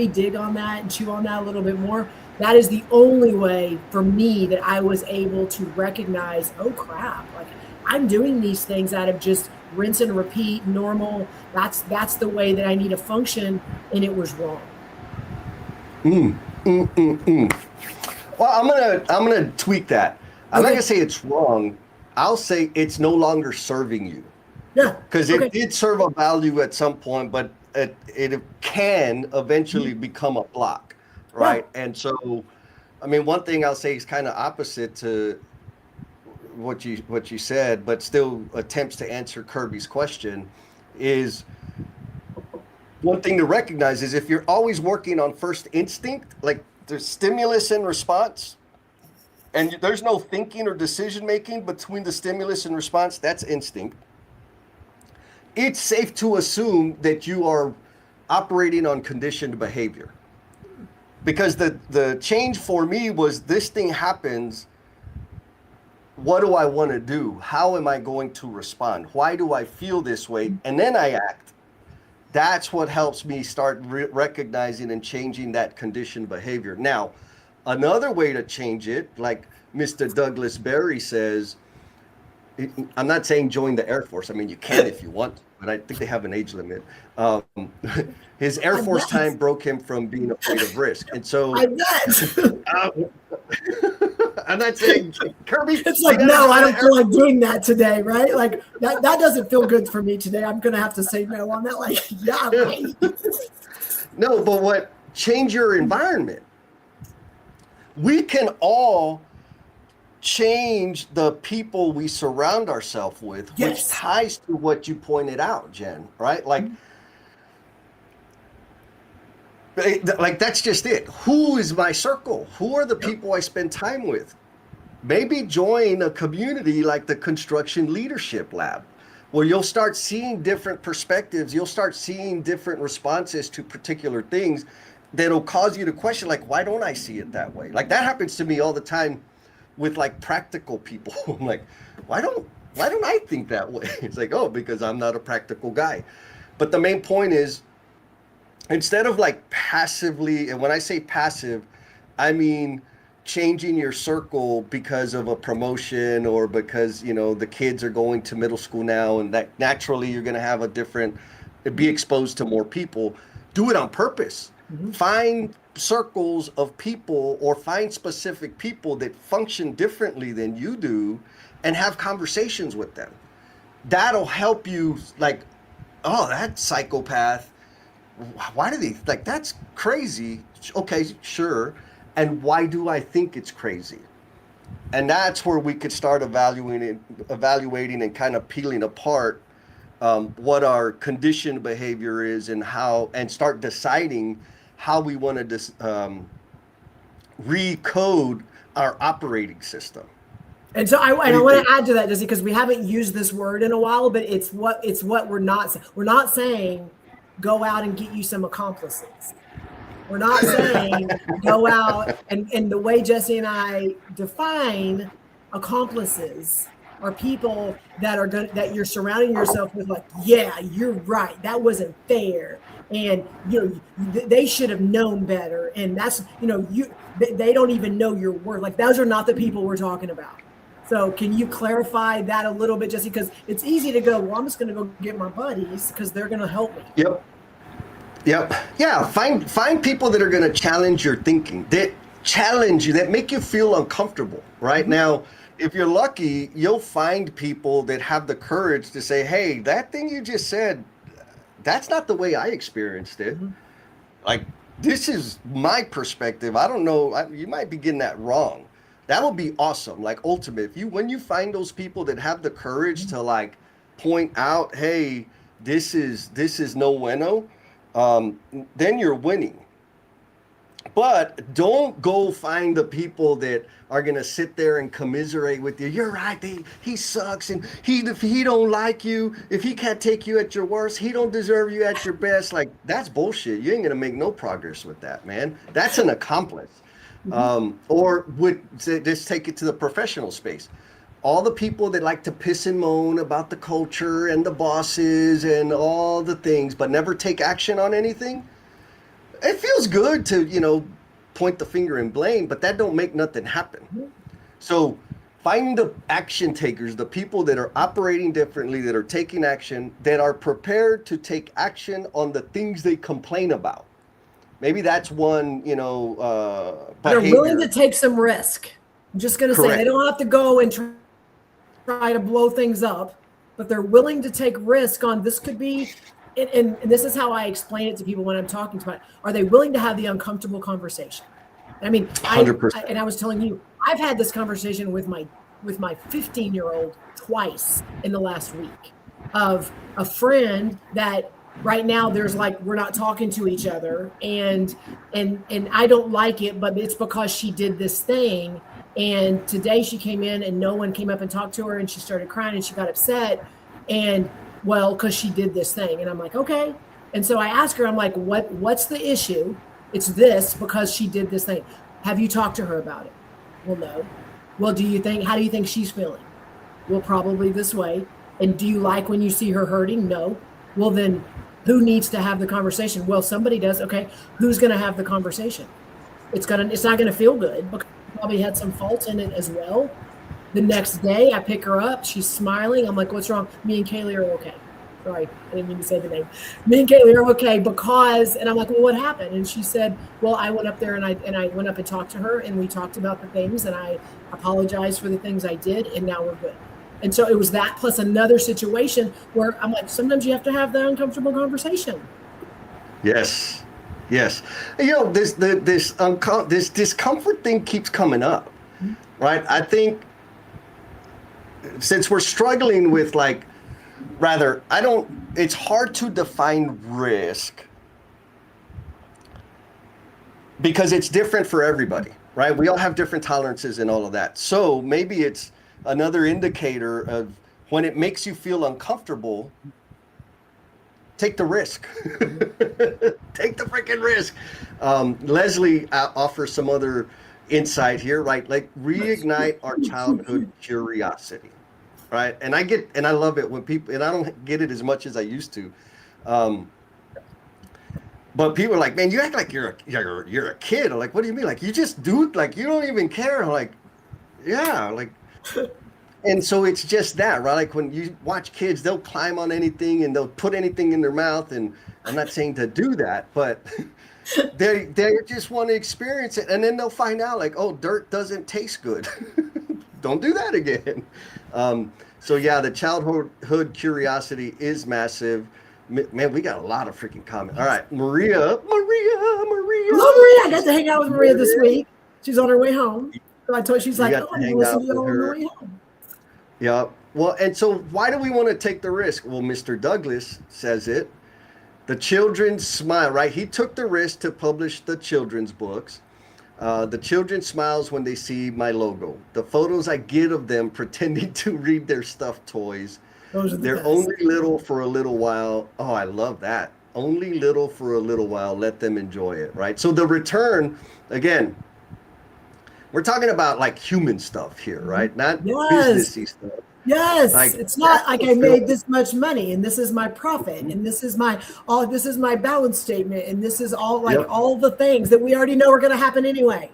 dig on that and chew on that a little bit more. That is the only way for me that I was able to recognize, oh crap, like I'm doing these things out of just rinse and repeat, normal. That's the way that I need to function, and it was wrong. Well, I'm gonna tweak that. I'm not gonna say it's wrong. I'll say it's no longer serving you. Yeah. Because it did serve a value at some point, but it can eventually become a block, right? Yeah. And so, I mean, one thing I'll say is kind of opposite to what you said, but still attempts to answer Kirby's question is. One thing to recognize is if you're always working on first instinct, like there's stimulus and response, and there's no thinking or decision making between the stimulus and response, that's instinct. It's safe to assume that you are operating on conditioned behavior. Because the change for me was this thing happens, what do I want to do? How am I going to respond? Why do I feel this way? And then I act. That's what helps me start recognizing and changing that conditioned behavior. Now, another way to change it, like Mr. Douglas Berry says, I'm not saying join the Air Force. I mean, you can if you want, but I think they have an age limit. His Air Force time broke him from being afraid of risk. And so I'm not saying Kirby. It's like, no, I don't feel like doing that today, right? Like that doesn't feel good for me today. I'm gonna have to say no on that. Like, yeah, right. No, but change your environment. We can all change the people we surround ourselves with, which ties to what you pointed out, Jen, right? Like that's just it. Who is my circle? Who are the people I spend time with? Maybe join a community like the Construction Leadership Lab, where you'll start seeing different perspectives. You'll start seeing different responses to particular things that'll cause you to question, like, why don't I see it that way? Like that happens to me all the time with like practical people. I'm like, why don't I think that way? It's like, oh, because I'm not a practical guy. But the main point is, instead of like passively, and when I say passive, I mean changing your circle because of a promotion or because, you know, the kids are going to middle school now and that naturally you're going to have be exposed to more people. Do it on purpose. Mm-hmm. Find circles of people or find specific people that function differently than you do and have conversations with them. That'll help you, like, oh, that psychopath, why do they, like, that's crazy. Okay, sure. And why do I think it's crazy? And that's where we could start evaluating and kind of peeling apart what our conditioned behavior is and start deciding how we want to recode our operating system. And so I want to add to that, Jesse, because we haven't used this word in a while, but it's what we're not saying go out and get you some accomplices. We're not saying go out and the way Jesse and I define accomplices are people that are good, that you're surrounding yourself with, like, yeah, you're right, that wasn't fair, and you know they should have known better, and that's, you know, they don't even know your worth. Like, those are not the people we're talking about. So can you clarify that a little bit, Jesse? Because it's easy to go, well, I'm just going to go get my buddies because they're going to help me. Yep. Yeah. Find people that are going to challenge your thinking, that challenge you, that make you feel uncomfortable. Right. Mm-hmm. Now, if you're lucky, you'll find people that have the courage to say, hey, that thing you just said, that's not the way I experienced it. Mm-hmm. Like, this is my perspective. I don't know. You might be getting that wrong. That would be awesome. Like, ultimate. When you find those people that have the courage to like point out, hey, this is no bueno, then you're winning. But don't go find the people that are gonna sit there and commiserate with you. You're right. He sucks, and if he don't like you, if he can't take you at your worst, he don't deserve you at your best. Like, that's bullshit. You ain't gonna make no progress with that, man. That's an accomplice. Or just take it to the professional space. All the people that like to piss and moan about the culture and the bosses and all the things, but never take action on anything. It feels good to, point the finger and blame, but that don't make nothing happen. So find the action takers, the people that are operating differently, that are taking action, that are prepared to take action on the things they complain about. Maybe that's one, behavior. They're willing to take some risk. I'm just going to say they don't have to go and try to blow things up, but they're willing to take risk on this could be. And this is how I explain it to people when I'm talking about it. Are they willing to have the uncomfortable conversation? I mean, 100%. I was telling you, I've had this conversation with my 15-year-old twice in the last week of a friend that right now there's like, we're not talking to each other and I don't like it, but it's because she did this thing. And today she came in and no one came up and talked to her and she started crying and she got upset. And well, because she did this thing. And I'm like, okay. And so I asked her, I'm like, what's the issue? It's this because she did this thing. Have you talked to her about it? Well, no. Well, how do you think she's feeling? Well, probably this way. And do you like when you see her hurting? No. Well, then who needs to have the conversation? Well, somebody does. Okay. Who's going to have the conversation? It's not going to feel good because she probably had some faults in it as well. The next day, I pick her up. She's smiling. I'm like, what's wrong? Me and Kaylee are okay. Sorry, I didn't mean to say the name. Me and Kaylee are okay because, and I'm like, well, what happened? And she said, well, I went up there and I went up and talked to her and we talked about the things and I apologized for the things I did and now we're good. And so it was that plus another situation where I'm like, sometimes you have to have the uncomfortable conversation. Yes. This discomfort thing keeps coming up, right? I think since we're struggling with it's hard to define risk because it's different for everybody, right? We all have different tolerances and all of that. So maybe it's another indicator of when it makes you feel uncomfortable, take the risk. Take the freaking risk. Leslie offers some other insight here, right? Like reignite our childhood curiosity, right? And I love it when people, and I don't get it as much as I used to, but people are like, man, you act like you're a kid. I'm like, what do you mean? Like you just do it, like you don't even care. I'm like, yeah, like. And so it's just that, right? Like when you watch kids, they'll climb on anything and they'll put anything in their mouth. And I'm not saying to do that, but they just want to experience it. And then they'll find out like, oh, dirt doesn't taste good. Don't do that again. So yeah, the childhood curiosity is massive. Man, we got a lot of freaking comments. All right, Maria. Hello, Maria. I got to hang out with Maria this week. She's on her way home. So I told she's like, oh, I'm going to listen to you on the way home. Yeah. Well, and so why do we want to take the risk? Well, Mr. Douglas says it. The children's smile, right? He took the risk to publish the children's books. The children smiles when they see my logo. The photos I get of them pretending to read their stuffed toys. They're only little for a little while. Oh, I love that. Only little for a little while. Let them enjoy it, right? So the return, again, we're talking about like human stuff here, right? Not businessy stuff. Yes, like, it's not like I made this much money and this is my profit and this is my balance statement and this is all all the things that we already know are going to happen anyway.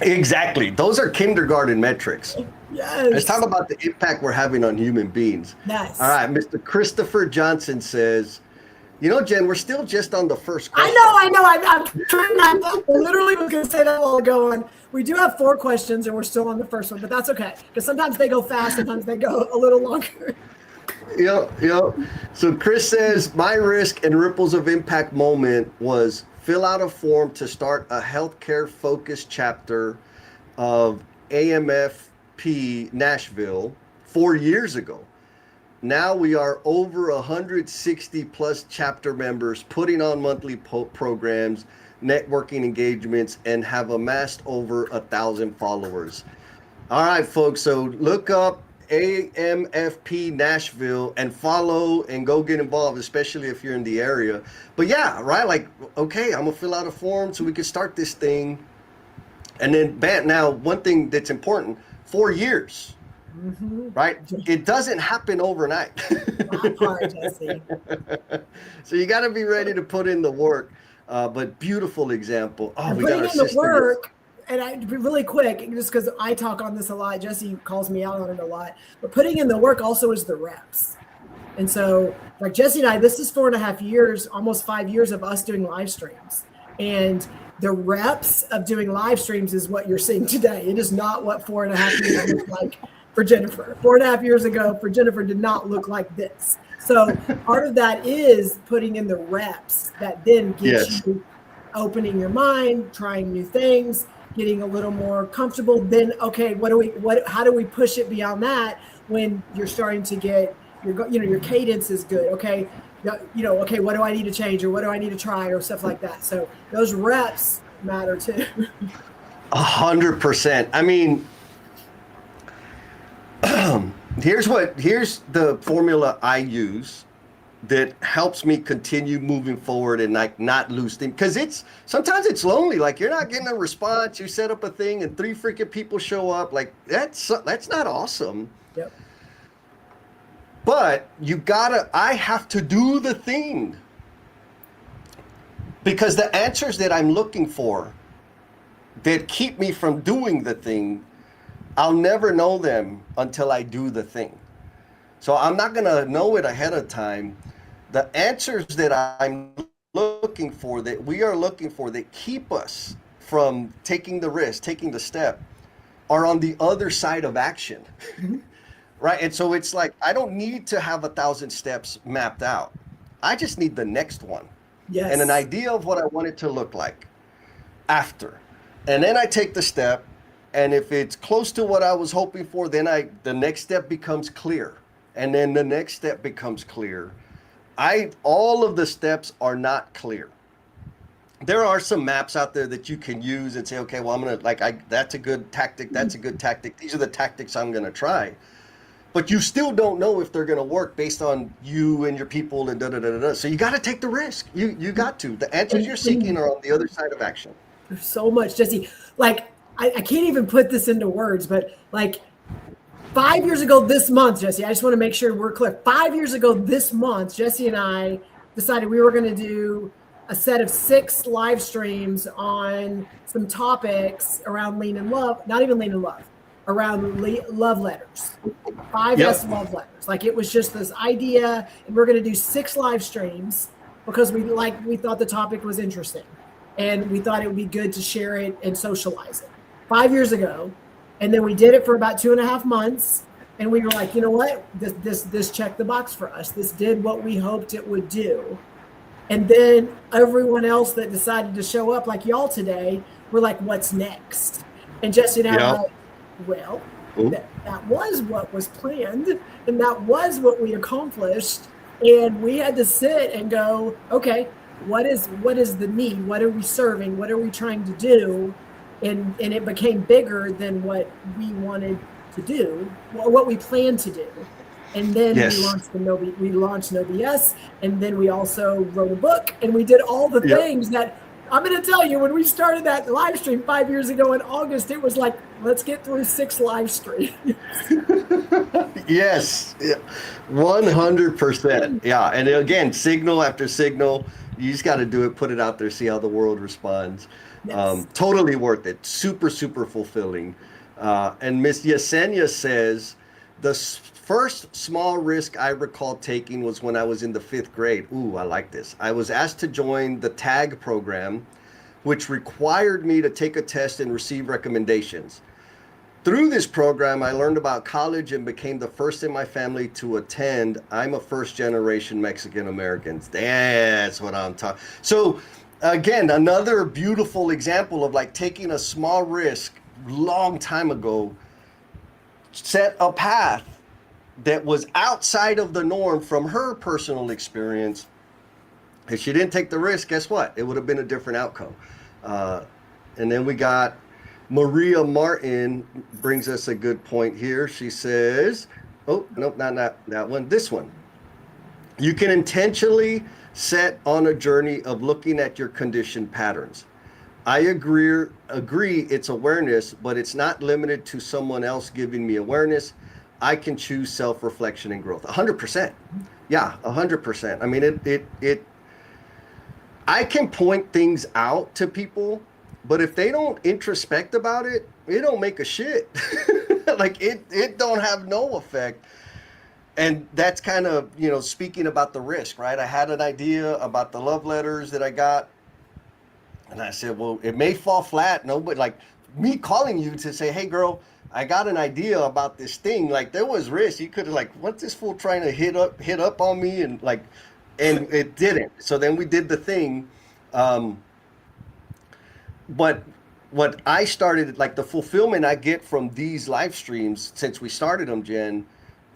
Exactly. Those are kindergarten metrics. Yes. Let's talk about the impact we're having on human beings. Yes. All right. Mr. Christopher Johnson says, Jen, we're still just on the first question. I know. I'm trying. I literally was going to say that while ago. We do have 4 questions, and we're still on the first one, but that's okay because sometimes they go fast, sometimes they go a little longer. Yep. So Chris says, my risk and ripples of impact moment was fill out a form to start a healthcare focused chapter of AMFP Nashville 4 years ago. Now we are over 160 plus chapter members putting on monthly programs, networking engagements, and have amassed over 1,000 followers. All right, folks. So look up AMFP Nashville and follow and go get involved, especially if you're in the area. But yeah, right. Like, okay, I'm gonna fill out a form so we can start this thing. And then now one thing that's important, 4 years. Mm-hmm. Right? It doesn't happen overnight. That part, Jesse. So you got to be ready to put in the work. But beautiful example. Oh, we putting got in the work. And really quick, just because I talk on this a lot, Jesse calls me out on it a lot. But putting in the work also is the reps. And so, like Jesse and I, this is 4.5 years, almost 5 years of us doing live streams. And the reps of doing live streams is what you're seeing today. It is not what 4.5 years looked like for Jennifer. 4.5 years ago for Jennifer did not look like this. So part of that is putting in the reps that then gets you opening your mind, trying new things, getting a little more comfortable. Then, okay, how do we push it beyond that when you're starting to get your cadence is good. Okay. Okay, what do I need to change or what do I need to try or stuff like that. So those reps matter too. 100%. I mean, here's the formula I use that helps me continue moving forward and like not lose things, because sometimes it's lonely. Like you're not getting a response. You set up a thing and 3 freaking people show up. Like that's not awesome. Yep. But I have to do the thing, because the answers that I'm looking for that keep me from doing the thing, I'll never know them until I do the thing. So I'm not going to know it ahead of time. The answers that I'm looking for, that we are looking for, that keep us from taking the risk, taking the step, are on the other side of action. Right? And so it's like, I don't need to have 1,000 steps mapped out. I just need the next one. Yes. And an idea of what I want it to look like after. And then I take the step. And if it's close to what I was hoping for, then the next step becomes clear. And then the next step becomes clear. All of the steps are not clear. There are some maps out there that you can use and say, okay, well, that's a good tactic. That's a good tactic. These are the tactics I'm going to try. But you still don't know if they're going to work based on you and your people and da-da-da-da-da. So you got to take the risk. You got to. The answers you're seeking are on the other side of action. There's so much, Jesse. Like, I can't even put this into words, but like 5 years ago this month, Jesse, I just want to make sure we're clear. 5 years ago this month, Jesse and I decided we were going to do a set of 6 live streams on some topics around lean and love, not even lean and love, around love letters, 5S love letters. Like it was just this idea, and we're going to do 6 live streams because we thought the topic was interesting and we thought it would be good to share it and socialize it 5 years ago. And then we did it for about 2.5 months. And we were like, you know what, this checked the box for us. This did what we hoped it would do. And then everyone else that decided to show up like y'all today, were like, what's next? And Jesse and I were like, well, that was what was planned. And that was what we accomplished. And we had to sit and go, okay, what is the need? What are we serving? What are we trying to do? And it became bigger than what we wanted to do, or what we planned to do. And then we launched No BS, and then we also wrote a book, and we did all the things that I'm going to tell you. When we started that live stream 5 years ago in August, it was like, let's get through 6 live streams. Yes, 100%. Yeah, and again, signal after signal. You just got to do it, put it out there, see how the world responds. Yes. Totally worth it. Super, super fulfilling. And Miss Yesenia says, The first small risk I recall taking was when I was in the 5th grade. Ooh, I like this. I was asked to join the TAG program, which required me to take a test and receive recommendations. Through this program, I learned about college and became the first in my family to attend. I'm a first-generation Mexican-American. That's what I'm talking. So, again, another beautiful example of like taking a small risk long time ago, set a path that was outside of the norm from her personal experience. If she didn't take the risk, guess what? It would have been a different outcome. And then we got Maria Martin brings us a good point here. She says, oh, nope, not that one, this one. You can intentionally set on a journey of looking at your conditioned patterns. I agree it's awareness, but it's not limited to someone else giving me awareness. I can choose self-reflection and growth. 100%. Yeah, 100%. I mean, I can point things out to people, but if they don't introspect about it, it don't make a shit. Like it don't have no effect. And that's kind of, speaking about the risk, right? I had an idea about the love letters that I got. And I said, well, it may fall flat. Nobody, like me calling you to say, hey girl, I got an idea about this thing. Like there was risk. You could have like, what's this fool trying to hit up on me? And it didn't. So then we did the thing. But what I started, like the fulfillment I get from these live streams since we started them, Jen,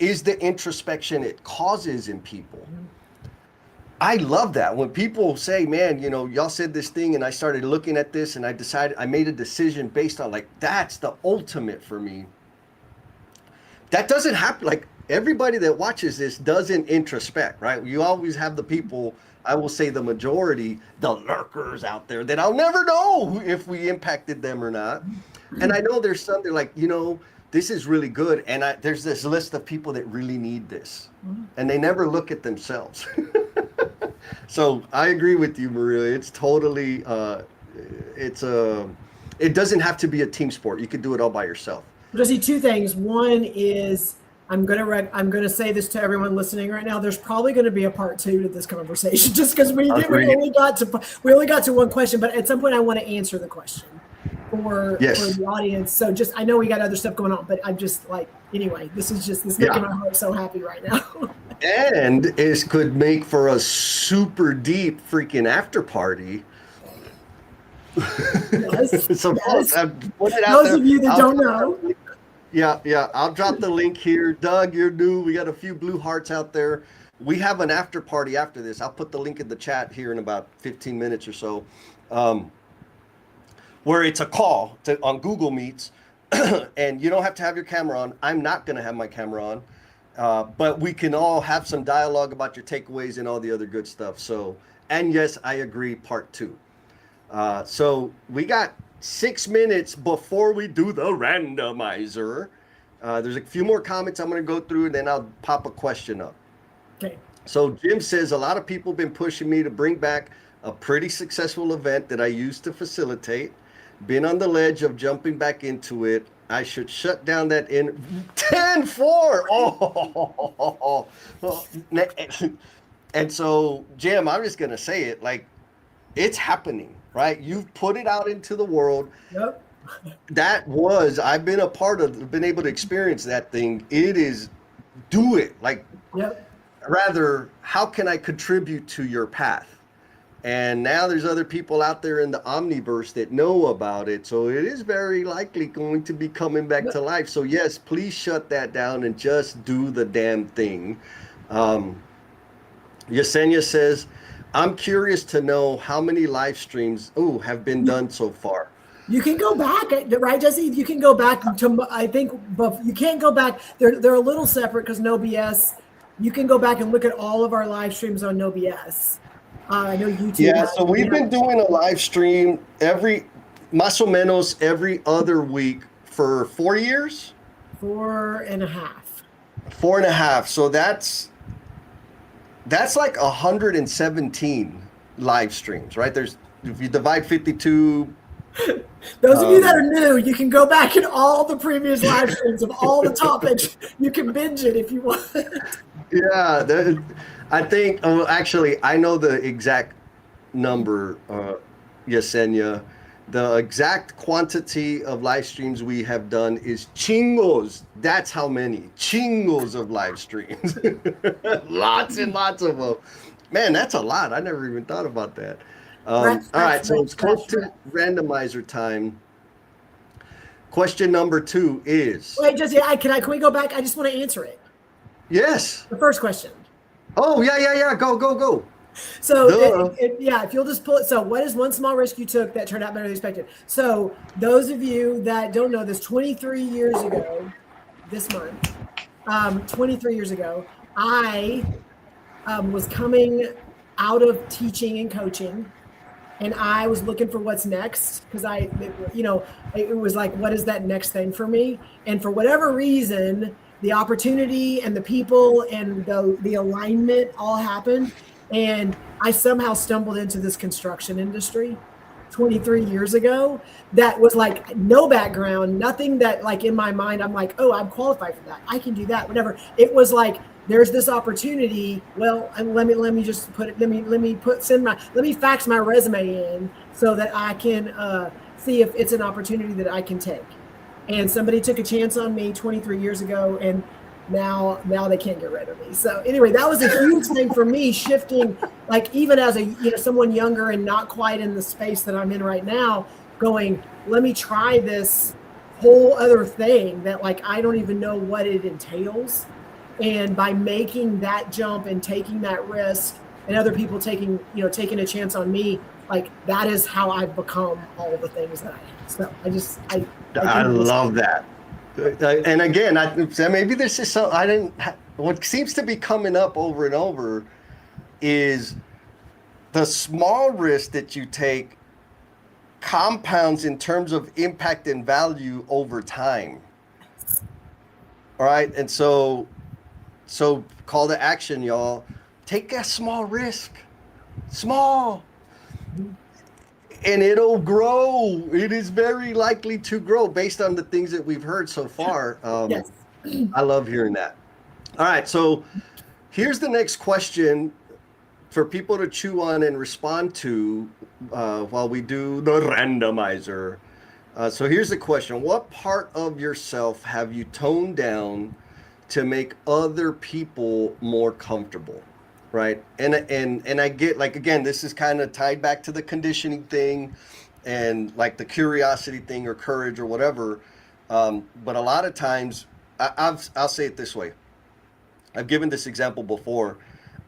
is the introspection it causes in people. I love that when people say, man, y'all said this thing and I started looking at this and I made a decision based on like, that's the ultimate for me. That doesn't happen. Like everybody that watches this doesn't introspect, right? You always have the people, I will say the majority, the lurkers out there that I'll never know if we impacted them or not. And I know there's some, they're like, this is really good. And there's this list of people that really need this. And they never look at themselves. So I agree with you, Maria. It's totally, it doesn't have to be a team sport. You could do it all by yourself. Because see, two things. One is I'm gonna say this to everyone listening right now. There's probably going to be a part 2 to this conversation, just because we only got to one question. But at some point, I want to answer the question for the audience. So I know we got other stuff going on, but I'm just like, anyway, this making my heart so happy right now. And it could make for a super deep freaking after party. Yes, So yes. Put it Those out there. of you that don't know. Yeah. I'll drop the link here. Doug, you're new. We got a few blue hearts out there. We have an after party after this. I'll put the link in the chat here in about 15 minutes or so, where it's a call on Google Meets, and you don't have to have your camera on. I'm not going to have my camera on. But we can all have some dialogue about your takeaways and all the other good stuff. So, and yes, I agree, part 2. So we got 6 minutes before we do the randomizer. There's a few more comments I'm going to go through, and then I'll pop a question up. Okay. So Jim says, a lot of people have been pushing me to bring back a pretty successful event that I used to facilitate. Been on the ledge of jumping back into it. I should shut down that 10-4. Oh. And so, Jim, I'm just going to say it, like, it's happening, right? You've put it out into the world. Yep. I've been a part of, been able to experience that thing. It is, do it. Like, yep. Rather, how can I contribute to your path? And now there's other people out there in the omniverse that know about it. So it is very likely going to be coming back to life. So yes, please shut that down and just do the damn thing. Yesenia says, I'm curious to know how many live streams have been done so far. You can go back, right, Jesse? You can go back to, I think, but you can't go back. They're a little separate because No BS. You can go back and look at all of our live streams on No BS. I know YouTube. Yeah, so we've been doing a live stream más o menos every other week for 4 years. 4.5. 4.5. So that's like 117 live streams, right? If you divide 52 Those of you that are new, you can go back in all the previous live streams of all the topics. You can binge it if you want. Yeah, I think. Oh, actually, I know the exact number, Yesenia. The exact quantity of live streams we have done is chingos. That's how many chingos of live streams. Lots and lots of them. Man, that's a lot. I never even thought about that. All right, so it's close to randomizer time. Question number 2 is. Wait, just can we go back? I just want to answer it. Yes. The first question. Oh, yeah. Go. So, if you'll just pull it. So, what is one small risk you took that turned out better than expected? So, those of you that don't know this, 23 years ago, this month, 23 years ago, I was coming out of teaching and coaching, and I was looking for what's next because it was like, what is that next thing for me? And for whatever reason, the opportunity and the people and the alignment all happened. And I somehow stumbled into this construction industry 23 years ago that was like no background, nothing that like in my mind, I'm like, oh, I'm qualified for that. I can do that, whatever. It was like, there's this opportunity. Well, let me just put it, let me fax my resume in so that I can see if it's an opportunity that I can take. And somebody took a chance on me 23 years ago, and now they can't get rid of me. So anyway, that was a huge thing for me, shifting, like even as someone younger and not quite in the space that I'm in right now, going, let me try this whole other thing that like I don't even know what it entails. And by making that jump and taking that risk, and other people taking a chance on me, like that is how I've become all the things that I am. So I love that. And again, maybe this is something what seems to be coming up over and over is the small risk that you take compounds in terms of impact and value over time. All right. And so call to action, y'all. Take a small risk. Small. And it'll grow. It is very likely to grow based on the things that we've heard so far. Yes. I love hearing that. All right, so here's the next question for people to chew on and respond to while we do the randomizer. So here's the question. What part of yourself have you toned down to make other people more comfortable? Right. And I get, like, again, this is kind of tied back to the conditioning thing and like the curiosity thing or courage or whatever. But a lot of times I'll say it this way. I've given this example before.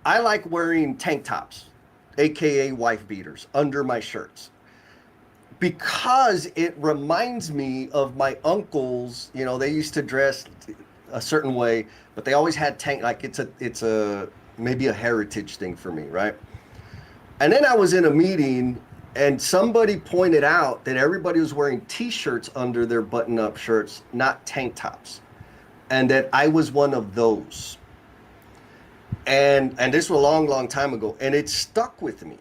I like wearing tank tops, AKA wife beaters, under my shirts because it reminds me of my uncles. They used to dress a certain way, but they always had it's a maybe a heritage thing for me, right? And then I was in a meeting and somebody pointed out that everybody was wearing t-shirts under their button-up shirts, not tank tops, and that I was one of those. And this was a long time ago, and it stuck with me.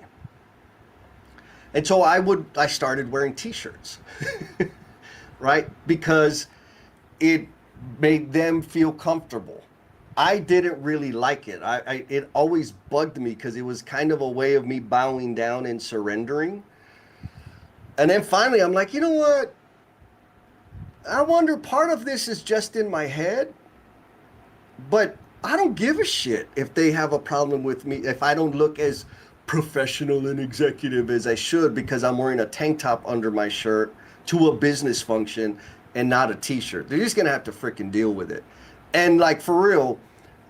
And so I started wearing t-shirts, right? Because it made them feel comfortable. I didn't really like it. It always bugged me because it was kind of a way of me bowing down and surrendering. And then finally, I'm like, you know what? I wonder, part of this is just in my head, but I don't give a shit if they have a problem with me, if I don't look as professional and executive as I should because I'm wearing a tank top under my shirt to a business function and not a t-shirt. They're just going to have to freaking deal with it. And like, for real,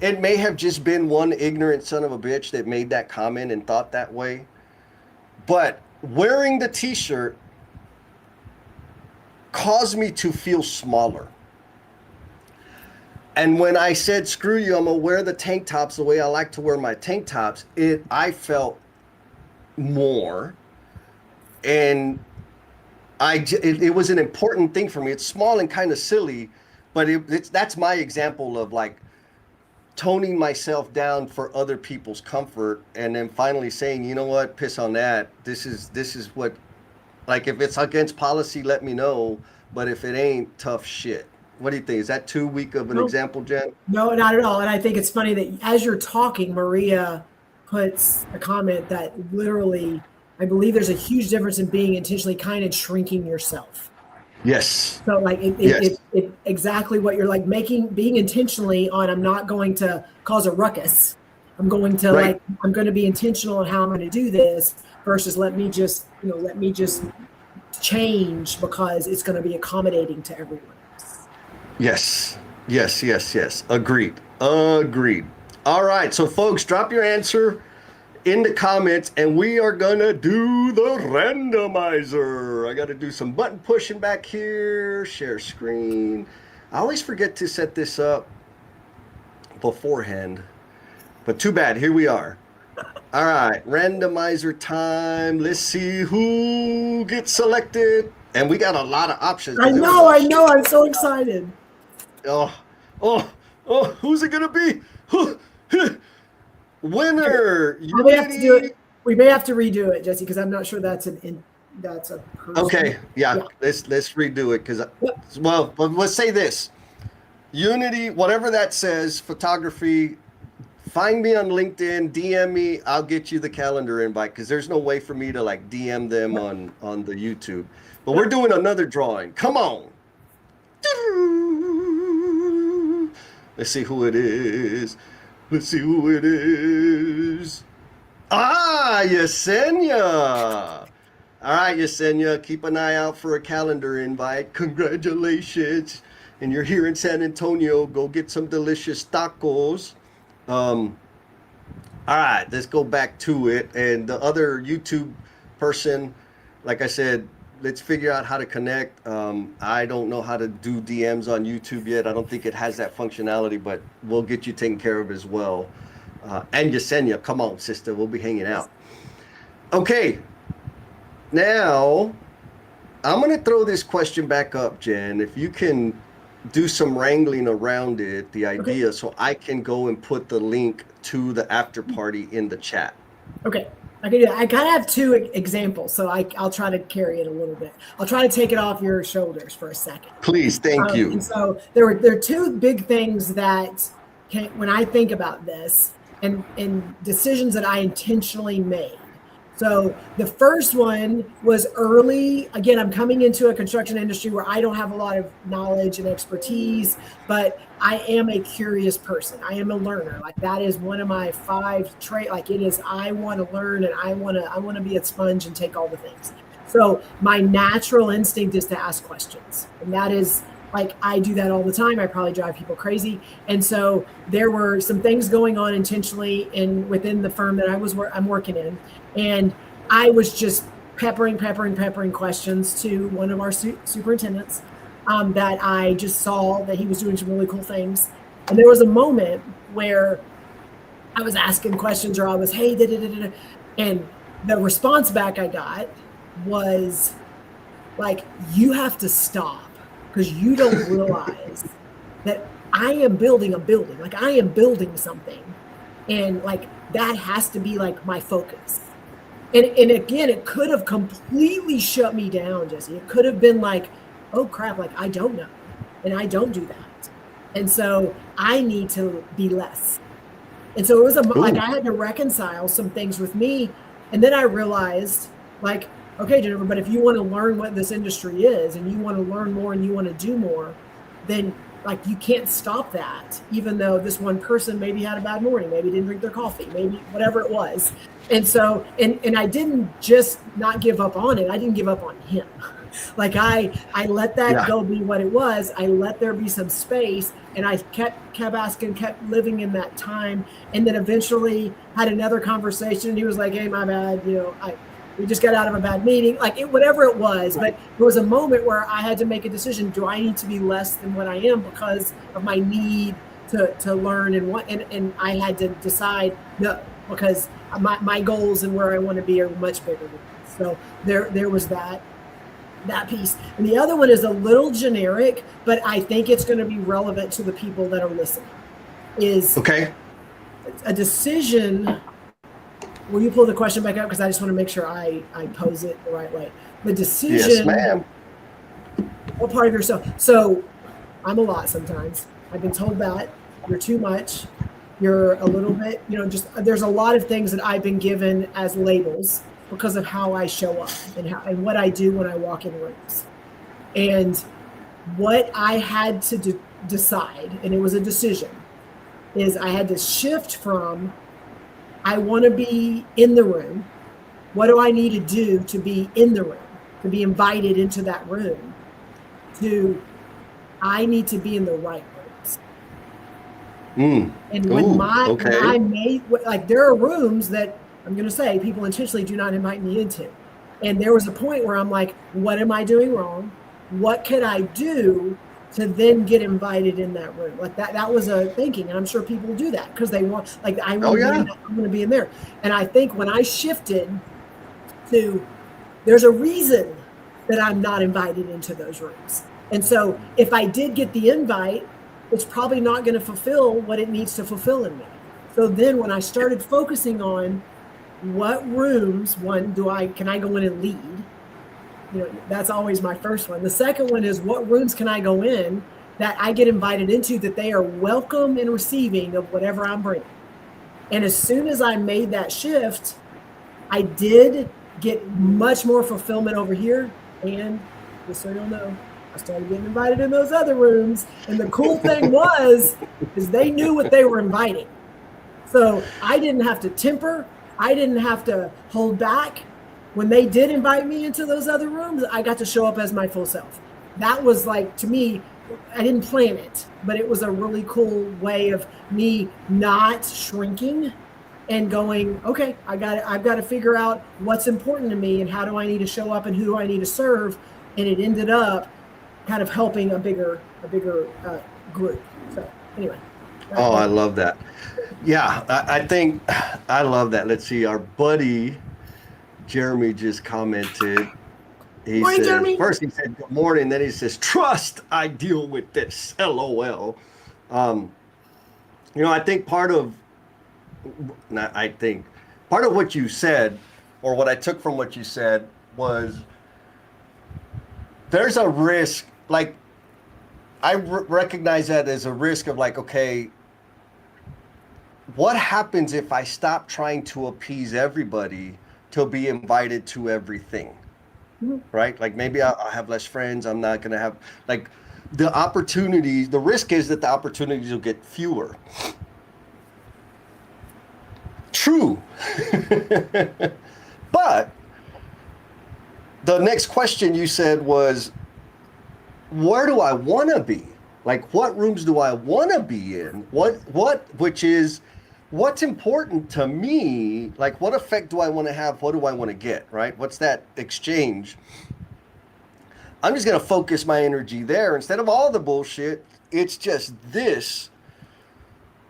it may have just been one ignorant son of a bitch that made that comment and thought that way. But wearing the t-shirt caused me to feel smaller. And when I said, screw you, I'm going to wear the tank tops the way I like to wear my tank tops, I felt more. And it was an important thing for me. It's small and kind of silly, but that's my example of like toning myself down for other people's comfort, and then finally saying, you know what, piss on that. This is what Like if it's against policy, let me know. But if it ain't, tough shit. What do you think? Is that too weak of an example, Jen? No, not at all. And I think it's funny that as you're talking, Maria puts a comment that literally, I believe there's a huge difference in being intentionally kind and shrinking yourself. Yes. So like Yes. it exactly what you're like being intentionally on, I'm not going to cause a ruckus. I'm going to I'm going to be intentional on how I'm going to do this versus let me just change because it's going to be accommodating to everyone else. Yes. Yes. Yes. Yes. Agreed. Agreed. All right. So folks, drop your answer in the comments and we are gonna do the randomizer. I got to do some button pushing back here. Share screen. I always forget to set this up beforehand, but too bad. Here we are. All right, randomizer time. Let's see who gets selected. And we got a lot of options. I know. I'm so excited. Oh, who's it gonna be? Winner. We may have to do it. We may have to redo it, Jesse, because I'm not sure that's a person. Okay, yeah. Let's redo it because well, but let's say this. Unity, whatever that says, photography. Find me on LinkedIn, DM me. I'll get you the calendar invite because there's no way for me to like DM them on the YouTube. But we're doing another drawing. Come on. Let's see who it is. Let's see who it is. Ah, Yesenia. All right, Yesenia, keep an eye out for a calendar invite. Congratulations. And you're here in San Antonio. Go get some delicious tacos. All right, let's go back to it. And the other YouTube person, like I said, let's figure out how to connect. I don't know how to do DMs on YouTube yet. I don't think it has that functionality, but we'll get you taken care of as well. And Yesenia, come on, sister. We'll be hanging out. Okay. Now, I'm going to throw this question back up, Jen. If you can do some wrangling around it, the idea, so I can go and put the link to the after party in the chat. Okay. I can do that. I kind of have two examples, so I'll try to carry it a little bit. I'll try to take it off your shoulders for a second. Please, thank you. And so there are two big things that when I think about this and decisions that I intentionally made. So the first one was early. Again, I'm coming into a construction industry where I don't have a lot of knowledge and expertise, but I am a curious person. I am a learner. Like that is one of my 5 traits. Like it is, I want to learn and I want to be a sponge and take all the things. So my natural instinct is to ask questions. And that is like, I do that all the time. I probably drive people crazy. And so there were some things going on intentionally within the firm that I'm working in. And I was just peppering questions to one of our superintendents that I just saw that he was doing some really cool things. And there was a moment where I was asking questions or I was, hey, and the response back I got was like, you have to stop because you don't realize that I am building a building. Like I am building something. And like, that has to be like my focus. And again, it could have completely shut me down, Jesse. It could have been like, oh crap, like I don't know. And I don't do that. And so I need to be less. And so it was like I had to reconcile some things with me. And then I realized like, okay, Jennifer, but if you want to learn what this industry is and you want to learn more and you want to do more, then like you can't stop that, even though this one person maybe had a bad morning, maybe didn't drink their coffee, maybe whatever it was. And so, and I didn't just not give up on it. I didn't give up on him. Like I let that go be what it was. I let there be some space and I kept asking, kept living in that time. And then eventually had another conversation and he was like, hey, my bad. We just got out of a bad meeting, like whatever it was. But there was a moment where I had to make a decision. Do I need to be less than what I am because of my need to learn and I had to decide no, because my goals and where I want to be are much bigger than that. So there was that piece. And the other one is a little generic, but I think it's going to be relevant to the people that are listening. Is a decision will you pull the question back up? Because I just want to make sure I pose it the right way. The decision. Yes, ma'am. What part of yourself? So I'm a lot sometimes. I've been told that you're too much. You're a little bit, just there's a lot of things that I've been given as labels because of how I show up and what I do when I walk in rooms. And what I had to decide, and it was a decision, is I had to shift from I want to be in the room. What do I need to do to be in the room, to be invited into that room? To I need to be in the right rooms. And when I made, like, there are rooms that I'm going to say people intentionally do not invite me into. And there was a point where I'm like, what am I doing wrong? What could I do to then get invited in that room? Like that was a thinking. And I'm sure people do that because they want, like, I want to be in there. And I think when I shifted to, there's a reason that I'm not invited into those rooms. And so if I did get the invite, it's probably not going to fulfill what it needs to fulfill in me. So then when I started focusing on what rooms, can I go in and lead? That's always my first one. The second one is what rooms can I go in that I get invited into that they are welcome and receiving of whatever I'm bringing. And as soon as I made that shift, I did get much more fulfillment over here. And just so you'll know, I started getting invited in those other rooms. And the cool thing is they knew what they were inviting. So I didn't have to temper. I didn't have to hold back. When they did invite me into those other rooms, I got to show up as my full self. That was, like, to me, I didn't plan it, but it was a really cool way of me not shrinking and going, okay, I've got to figure out what's important to me and how do I need to show up and who do I need to serve. And it ended up kind of helping a bigger group. So anyway. Oh, I love that. Yeah, I think I love that. Let's see, our buddy Jeremy just commented. Morning, Jeremy. First he said good morning, then he says, trust I deal with this, LOL. I think part of what you said, or what I took from what you said, was there's a risk, like, I recognize that as a risk of, like, okay, what happens if I stop trying to appease everybody to be invited to everything? Right? Like, maybe I'll have less friends. I'm not going to have, like, the opportunities. The risk is that the opportunities will get fewer. True. But the next question you said was, where do I want to be? Like, what rooms do I want to be in? What's important to me? Like, what effect do I want to have? What do I want to get, right? What's that exchange? I'm just going to focus my energy there instead of all the bullshit. It's just this.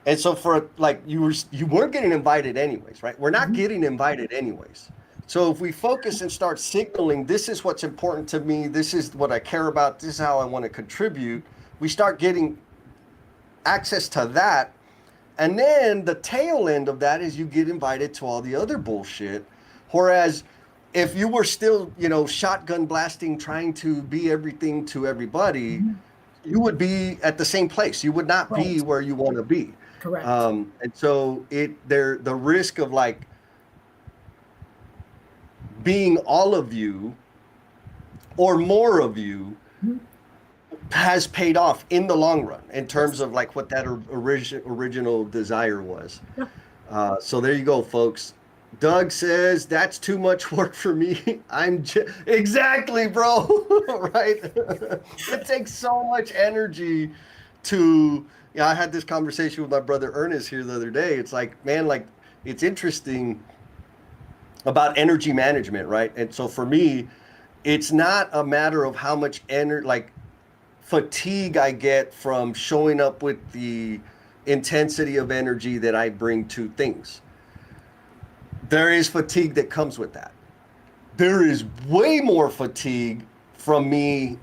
And so for, like, you weren't getting invited anyways, right? We're not getting invited anyways. So if we focus and start signaling, this is what's important to me, this is what I care about, this is how I want to contribute, we start getting access to that. And then the tail end of that is you get invited to all the other bullshit. Whereas if you were still, shotgun blasting, trying to be everything to everybody, you would be at the same place. You would not be where you want to be. Correct. And so the risk of, like, being all of you or more of you has paid off in the long run in terms of, like, what that original desire was. Yeah. So there you go, folks. Doug says that's too much work for me. Exactly, bro. Right? It takes so much energy to, I had this conversation with my brother Ernest here the other day. It's like, man, like, it's interesting about energy management, right? And so for me, it's not a matter of how much fatigue I get from showing up with the intensity of energy that I bring to things. There is fatigue that comes with that. There is way more fatigue from me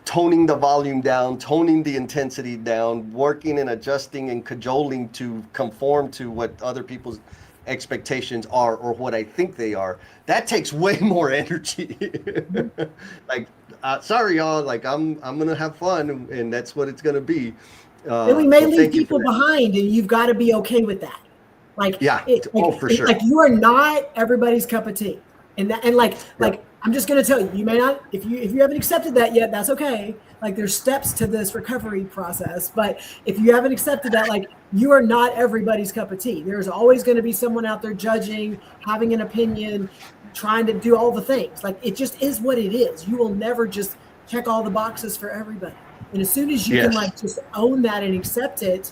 toning the volume down, toning the intensity down, working and adjusting and cajoling to conform to what other people's expectations are or what I think they are, that takes way more energy. Like, sorry, y'all, like I'm going to have fun and that's what it's going to be. And we may So leave people behind, and you've got to be okay with that. Like, yeah, for sure. Like you are not everybody's cup of tea. And like I'm just going to tell you, you may not, if you haven't accepted that yet, that's okay. Like there's steps to this recovery process, but if you haven't accepted that, like you are not everybody's cup of tea. There's always going to be someone out there judging, having an opinion, trying to do all the things. Like it just is what it is. You will never just check all the boxes for everybody. And as soon as you can like just own that and accept it,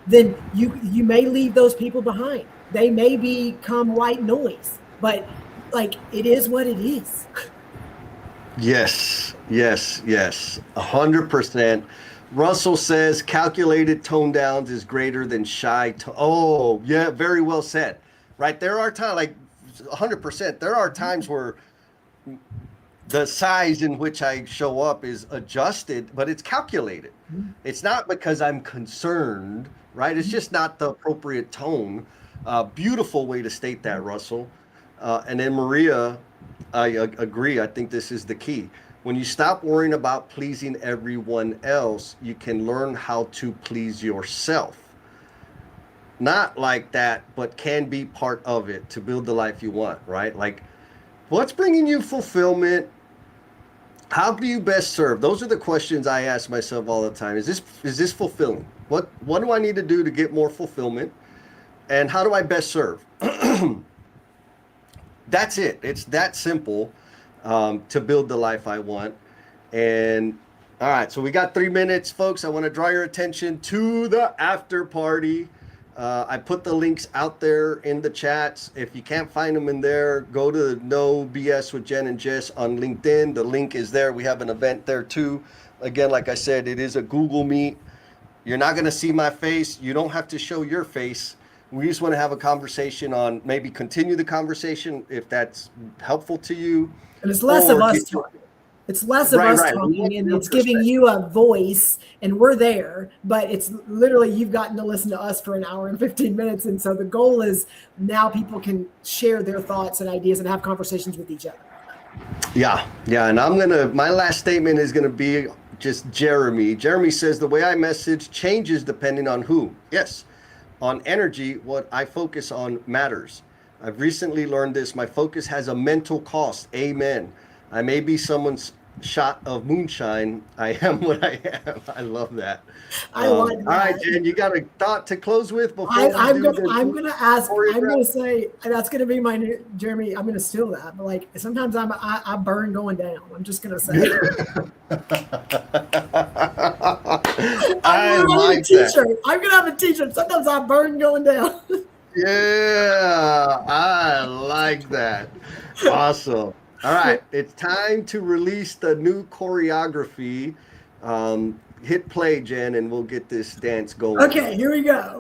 then you may leave those people behind. They may become white noise, but like it is what it is. Yes, 100%. Russell says calculated tone downs is greater than shy. Oh, yeah, very well said. Right, there are times, like 100%. There are times where the size in which I show up is adjusted, but it's calculated. It's not because I'm concerned, right? It's just not the appropriate tone. Beautiful way to state that, Russell. And then Maria, I agree. I think this is the key. When you stop worrying about pleasing everyone else, you can learn how to please yourself. Not like that, but can be part of it to build the life you want, right? Like, what's bringing you fulfillment? How do you best serve? Those are the questions I ask myself all the time. Is this fulfilling? What do I need to do to get more fulfillment? And how do I best serve? That's it. It's that simple to build the life I want. And all right, so we got 3 minutes, folks. I want to draw your attention to the after party. I put the links out there in the chats. If you can't find them in there, go to No BS with Jen and Jess on LinkedIn. The link is there. We have an event there too. Again, like I said, it is a Google Meet. You're not going to see my face. You don't have to show your face. We just want to have a conversation on maybe continue the conversation if that's helpful to you. And it's less of us talking. It's less of us talking, and it's giving you a voice, and we're there, but it's literally you've gotten to listen to us for an hour and 15 minutes. And so the goal is now people can share their thoughts and ideas and have conversations with each other. Yeah. And my last statement is going to be just Jeremy. Jeremy says the way I message changes depending on who. Yes. On energy, what I focus on matters. I've recently learned this. My focus has a mental cost. Amen. I may be someone's shot of moonshine. I am what I am. I love that. I like that. All right, Jen, you got a thought to close with before I'm going to say, that's going to be my new, Jeremy, I'm going to steal that. But like, sometimes I burn going down. I'm just going to say. I like that. I'm going to have a t-shirt. Sometimes I burn going down. Yeah, I like that. Awesome. All right, it's time to release the new choreography. Hit play, Jen, and we'll get this dance going. Okay, here we go.